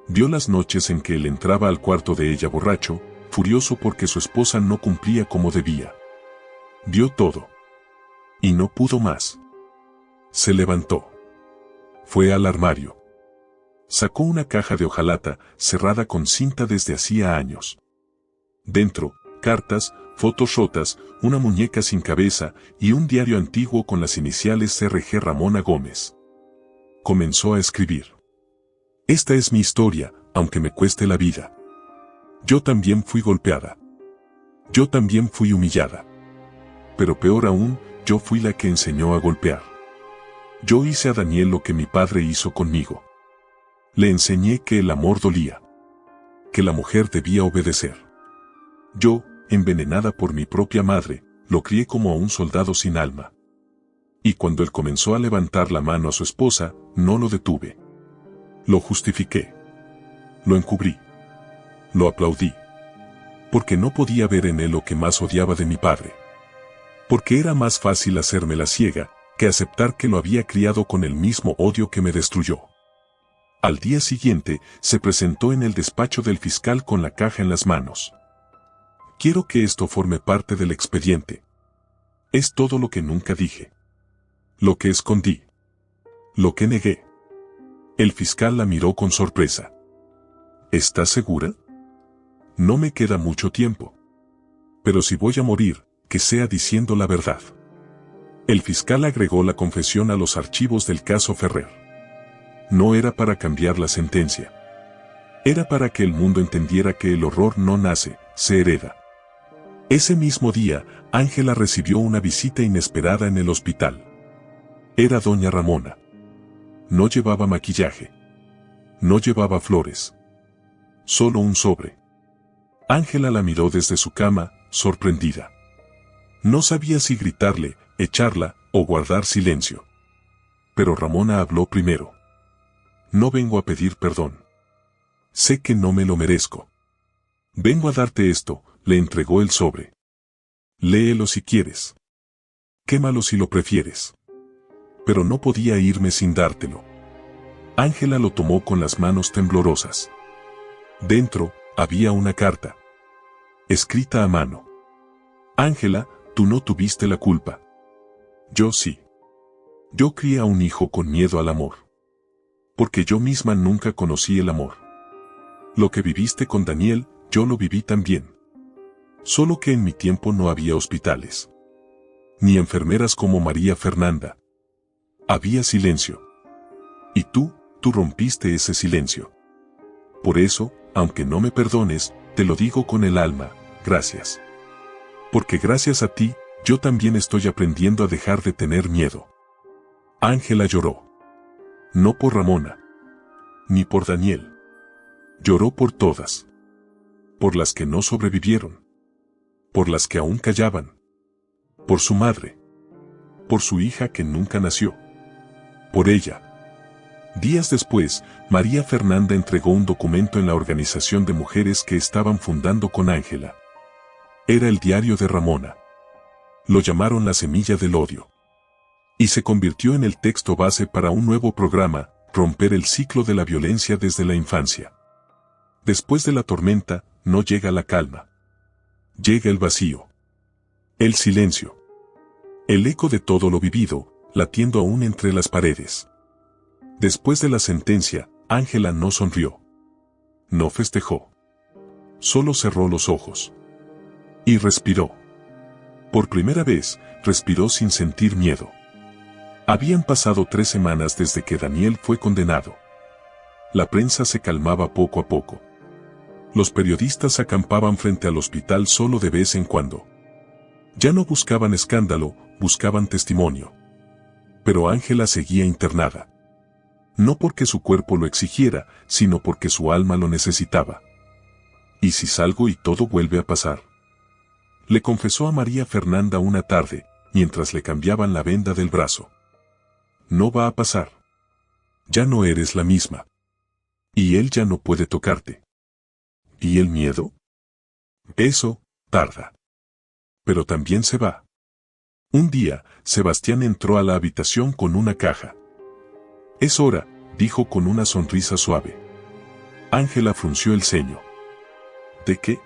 Vio las noches en que él entraba al cuarto de ella borracho, furioso porque su esposa no cumplía como debía. Vio todo. Y no pudo más. Se levantó. Fue al armario. Sacó una caja de hojalata, cerrada con cinta desde hacía años. Dentro, cartas, fotos rotas, una muñeca sin cabeza y un diario antiguo con las iniciales R.G. Ramona Gómez. Comenzó a escribir. «Esta es mi historia, aunque me cueste la vida. Yo también fui golpeada. Yo también fui humillada. Pero peor aún, yo fui la que enseñó a golpear. Yo hice a Daniel lo que mi padre hizo conmigo. Le enseñé que el amor dolía. Que la mujer debía obedecer. Yo, envenenada por mi propia madre, lo crié como a un soldado sin alma. Y cuando él comenzó a levantar la mano a su esposa, no lo detuve. Lo justifiqué. Lo encubrí. Lo aplaudí. Porque no podía ver en él lo que más odiaba de mi padre. Porque era más fácil hacerme la ciega, que aceptar que lo había criado con el mismo odio que me destruyó». Al día siguiente, se presentó en el despacho del fiscal con la caja en las manos. «Quiero que esto forme parte del expediente. Es todo lo que nunca dije. Lo que escondí. Lo que negué». El fiscal la miró con sorpresa. «¿Estás segura? No me queda mucho tiempo. Pero si voy a morir, que sea diciendo la verdad». El fiscal agregó la confesión a los archivos del caso Ferrer. No era para cambiar la sentencia. Era para que el mundo entendiera que el horror no nace, se hereda. Ese mismo día, Ángela recibió una visita inesperada en el hospital. Era doña Ramona. No llevaba maquillaje. No llevaba flores. Solo un sobre. Ángela la miró desde su cama, sorprendida. No sabía si gritarle, echarla, o guardar silencio. Pero Ramona habló primero. «No vengo a pedir perdón. Sé que no me lo merezco. Vengo a darte esto», le entregó el sobre. «Léelo si quieres. Quémalo si lo prefieres. Pero no podía irme sin dártelo». Ángela lo tomó con las manos temblorosas. Dentro, había una carta. Escrita a mano. «Ángela, tú no tuviste la culpa. Yo sí. Yo crié a un hijo con miedo al amor. Porque yo misma nunca conocí el amor. Lo que viviste con Daniel, yo lo viví también. Solo que en mi tiempo no había hospitales. Ni enfermeras como María Fernanda. Había silencio. Y tú rompiste ese silencio. Por eso, aunque no me perdones, te lo digo con el alma, gracias. Porque gracias a ti, yo también estoy aprendiendo a dejar de tener miedo». Ángela lloró. No por Ramona. Ni por Daniel. Lloró por todas. Por las que no sobrevivieron. Por las que aún callaban. Por su madre. Por su hija que nunca nació. Por ella. Días después, María Fernanda entregó un documento en la organización de mujeres que estaban fundando con Ángela. Era el diario de Ramona. Lo llamaron La Semilla del Odio. Y se convirtió en el texto base para un nuevo programa, Romper el ciclo de la violencia desde la infancia. Después de la tormenta, no llega la calma. Llega el vacío. El silencio. El eco de todo lo vivido, latiendo aún entre las paredes. Después de la sentencia, Ángela no sonrió. No festejó. Solo cerró los ojos. Y respiró. Por primera vez, respiró sin sentir miedo. Habían pasado 3 semanas desde que Daniel fue condenado. La prensa se calmaba poco a poco. Los periodistas acampaban frente al hospital solo de vez en cuando. Ya no buscaban escándalo, buscaban testimonio. Pero Ángela seguía internada. No porque su cuerpo lo exigiera, sino porque su alma lo necesitaba. ¿Y si salgo y todo vuelve a pasar? Le confesó a María Fernanda una tarde, mientras le cambiaban la venda del brazo. No va a pasar. Ya no eres la misma. Y él ya no puede tocarte. ¿Y el miedo? Eso, tarda. Pero también se va. Un día, Sebastián entró a la habitación con una caja. Es hora, dijo con una sonrisa suave. Ángela frunció el ceño. ¿De qué?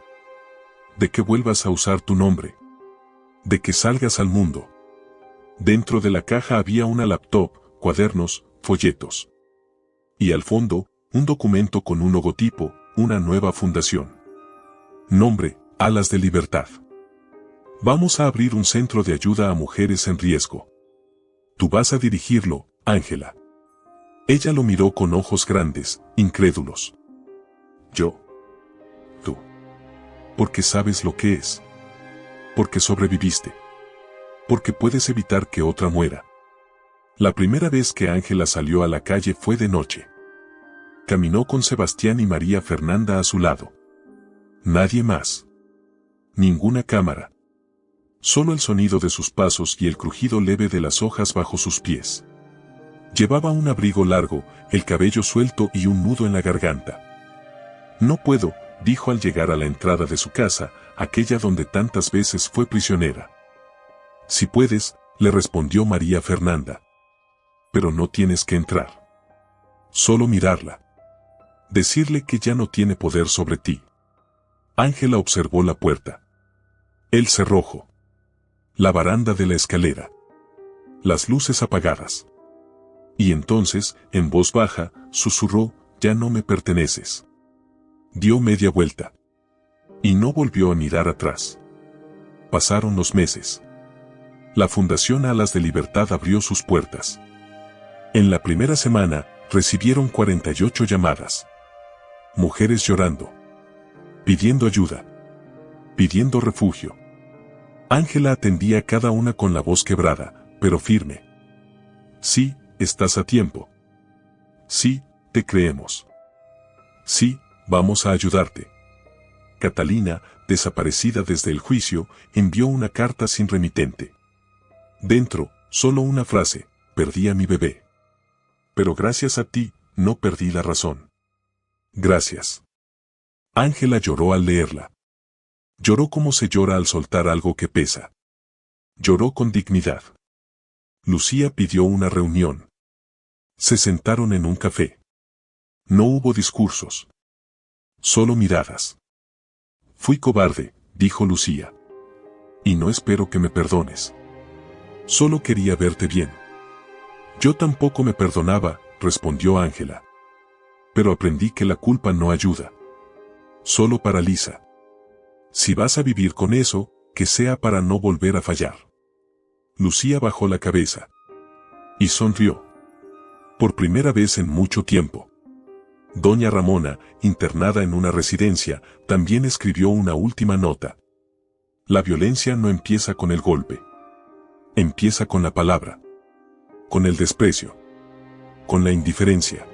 De que vuelvas a usar tu nombre. De que salgas al mundo. Dentro de la caja había una laptop, cuadernos, folletos. Y al fondo, un documento con un logotipo, una nueva fundación. Nombre, Alas de Libertad. Vamos a abrir un centro de ayuda a mujeres en riesgo. Tú vas a dirigirlo, Ángela. Ella lo miró con ojos grandes, incrédulos. Yo. Tú. Porque sabes lo que es. Porque sobreviviste. Porque puedes evitar que otra muera. La primera vez que Ángela salió a la calle fue de noche. Caminó con Sebastián y María Fernanda a su lado. Nadie más. Ninguna cámara. Solo el sonido de sus pasos y el crujido leve de las hojas bajo sus pies. Llevaba un abrigo largo, el cabello suelto y un nudo en la garganta. No puedo, dijo al llegar a la entrada de su casa, aquella donde tantas veces fue prisionera. Si puedes, le respondió María Fernanda. Pero no tienes que entrar. Solo mirarla. Decirle que ya no tiene poder sobre ti. Ángela observó la puerta. El cerrojo. La baranda de la escalera. Las luces apagadas. Y entonces, en voz baja, susurró, ya no me perteneces. Dio media vuelta. Y no volvió a mirar atrás. Pasaron los meses. La Fundación Alas de Libertad abrió sus puertas. En la primera semana, recibieron 48 llamadas. Mujeres llorando. Pidiendo ayuda. Pidiendo refugio. Ángela atendía cada una con la voz quebrada, pero firme. Sí, estás a tiempo. Sí, te creemos. Sí, vamos a ayudarte. Catalina, desaparecida desde el juicio, envió una carta sin remitente. Dentro, solo una frase, perdí a mi bebé. Pero gracias a ti, no perdí la razón. Gracias. Ángela lloró al leerla. Lloró como se llora al soltar algo que pesa. Lloró con dignidad. Lucía pidió una reunión. Se sentaron en un café. No hubo discursos. Solo miradas. Fui cobarde, dijo Lucía. Y no espero que me perdones. Solo quería verte bien. Yo tampoco me perdonaba, respondió Ángela. Pero aprendí que la culpa no ayuda. Solo paraliza. Si vas a vivir con eso, que sea para no volver a fallar. Lucía bajó la cabeza. Y sonrió. Por primera vez en mucho tiempo. Doña Ramona, internada en una residencia, también escribió una última nota. La violencia no empieza con el golpe. Empieza con la palabra. Con el desprecio. Con la indiferencia.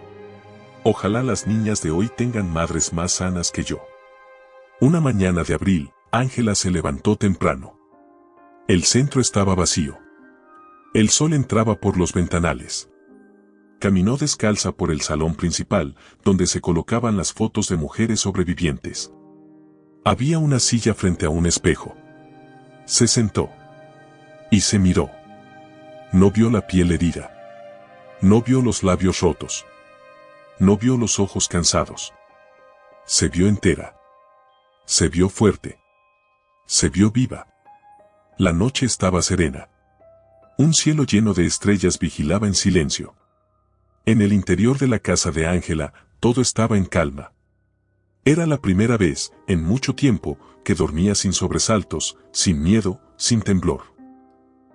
Ojalá las niñas de hoy tengan madres más sanas que yo. Una mañana de abril, Ángela se levantó temprano. El centro estaba vacío. El sol entraba por los ventanales. Caminó descalza por el salón principal, donde se colocaban las fotos de mujeres sobrevivientes. Había una silla frente a un espejo. Se sentó. Y se miró. No vio la piel herida. No vio los labios rotos. No vio los ojos cansados. Se vio entera. Se vio fuerte. Se vio viva. La noche estaba serena. Un cielo lleno de estrellas vigilaba en silencio. En el interior de la casa de Ángela, todo estaba en calma. Era la primera vez, en mucho tiempo, que dormía sin sobresaltos, sin miedo, sin temblor.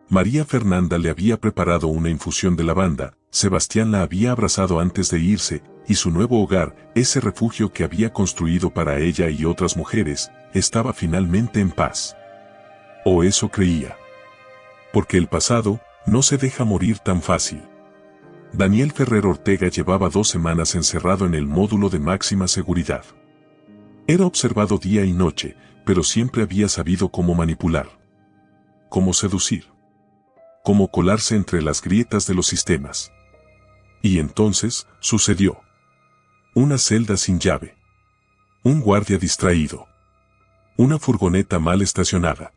María Fernanda le había preparado una infusión de lavanda, Sebastián la había abrazado antes de irse, y su nuevo hogar, ese refugio que había construido para ella y otras mujeres, estaba finalmente en paz. O eso creía. Porque el pasado no se deja morir tan fácil. Daniel Ferrer Ortega llevaba 2 semanas encerrado en el módulo de máxima seguridad. Era observado día y noche, pero siempre había sabido cómo manipular. Cómo seducir. Cómo colarse entre las grietas de los sistemas. Y entonces, sucedió. Una celda sin llave. Un guardia distraído. Una furgoneta mal estacionada.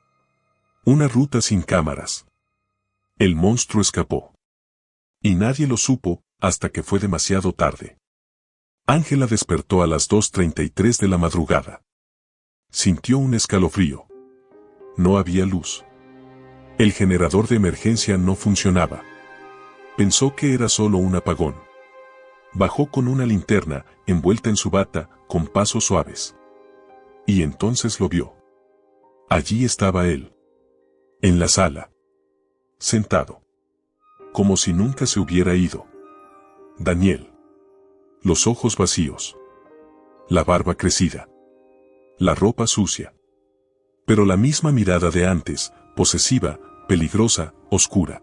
Una ruta sin cámaras. El monstruo escapó. Y nadie lo supo, hasta que fue demasiado tarde. Ángela despertó a las 2:33 de la madrugada. Sintió un escalofrío. No había luz. El generador de emergencia no funcionaba. Pensó que era solo un apagón. Bajó con una linterna, envuelta en su bata, con pasos suaves. Y entonces lo vio. Allí estaba él. En la sala. Sentado. Como si nunca se hubiera ido. Daniel. Los ojos vacíos. La barba crecida. La ropa sucia. Pero la misma mirada de antes, posesiva, peligrosa, oscura.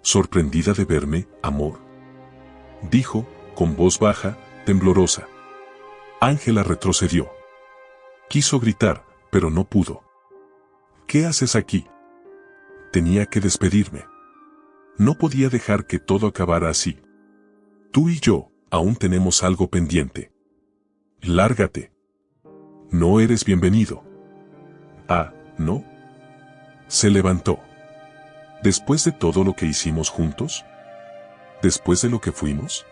¿Sorprendida de verme, amor?, dijo, con voz baja, temblorosa. Ángela retrocedió. Quiso gritar, pero no pudo. ¿Qué haces aquí? Tenía que despedirme. No podía dejar que todo acabara así. Tú y yo, aún tenemos algo pendiente. Lárgate. No eres bienvenido. Ah, ¿no? Se levantó. ¿Después de todo lo que hicimos juntos? ¿Después de lo que fuimos?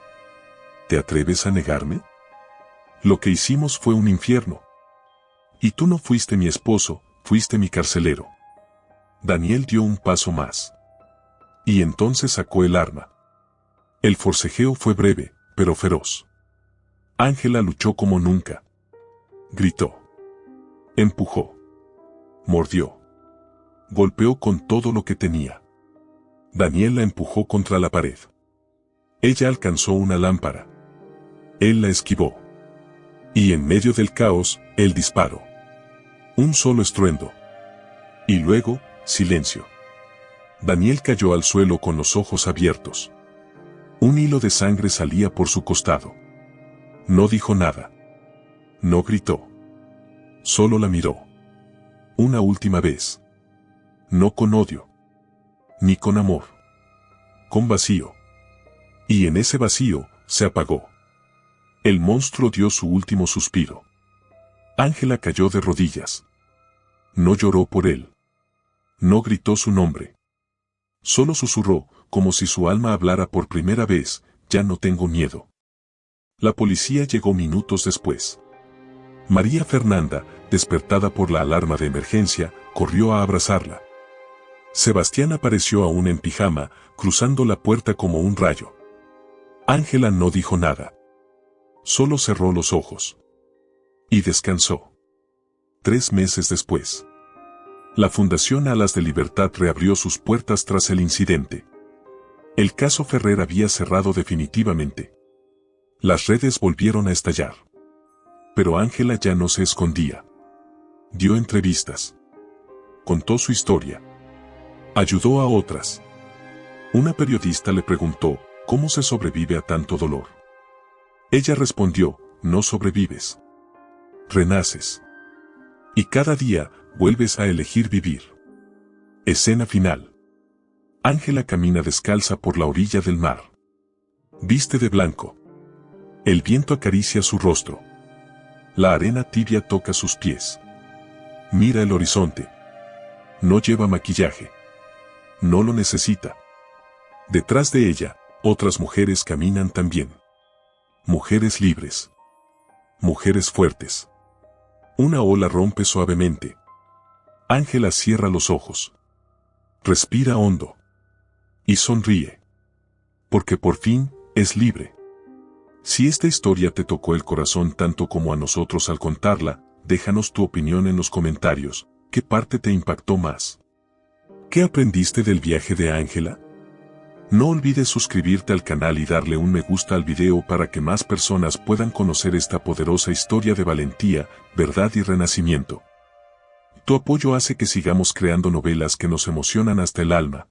¿Te atreves a negarme? Lo que hicimos fue un infierno. Y tú no fuiste mi esposo, fuiste mi carcelero. Daniel dio un paso más. Y entonces sacó el arma. El forcejeo fue breve, pero feroz. Ángela luchó como nunca. Gritó. Empujó. Mordió. Golpeó con todo lo que tenía. Daniel la empujó contra la pared. Ella alcanzó una lámpara. Él la esquivó. Y en medio del caos, el disparo. Un solo estruendo. Y luego, silencio. Daniel cayó al suelo con los ojos abiertos. Un hilo de sangre salía por su costado. No dijo nada. No gritó. Solo la miró. Una última vez. No con odio. Ni con amor. Con vacío. Y en ese vacío, se apagó. El monstruo dio su último suspiro. Ángela cayó de rodillas. No lloró por él. No gritó su nombre. Solo susurró, como si su alma hablara por primera vez, ya no tengo miedo. La policía llegó minutos después. María Fernanda, despertada por la alarma de emergencia, corrió a abrazarla. Sebastián apareció aún en pijama, cruzando la puerta como un rayo. Ángela no dijo nada. Solo cerró los ojos. Y descansó. 3 meses después. La Fundación Alas de Libertad reabrió sus puertas tras el incidente. El caso Ferrer había cerrado definitivamente. Las redes volvieron a estallar. Pero Ángela ya no se escondía. Dio entrevistas. Contó su historia. Ayudó a otras. Una periodista le preguntó, ¿cómo se sobrevive a tanto dolor? Ella respondió, no sobrevives. Renaces. Y cada día, vuelves a elegir vivir. Escena final. Ángela camina descalza por la orilla del mar. Viste de blanco. El viento acaricia su rostro. La arena tibia toca sus pies. Mira el horizonte. No lleva maquillaje. No lo necesita. Detrás de ella, otras mujeres caminan también. Mujeres libres. Mujeres fuertes. Una ola rompe suavemente. Ángela cierra los ojos. Respira hondo. Y sonríe. Porque por fin, es libre. Si esta historia te tocó el corazón tanto como a nosotros al contarla, déjanos tu opinión en los comentarios. ¿Qué parte te impactó más? ¿Qué aprendiste del viaje de Ángela? No olvides suscribirte al canal y darle un me gusta al video para que más personas puedan conocer esta poderosa historia de valentía, verdad y renacimiento. Tu apoyo hace que sigamos creando novelas que nos emocionan hasta el alma.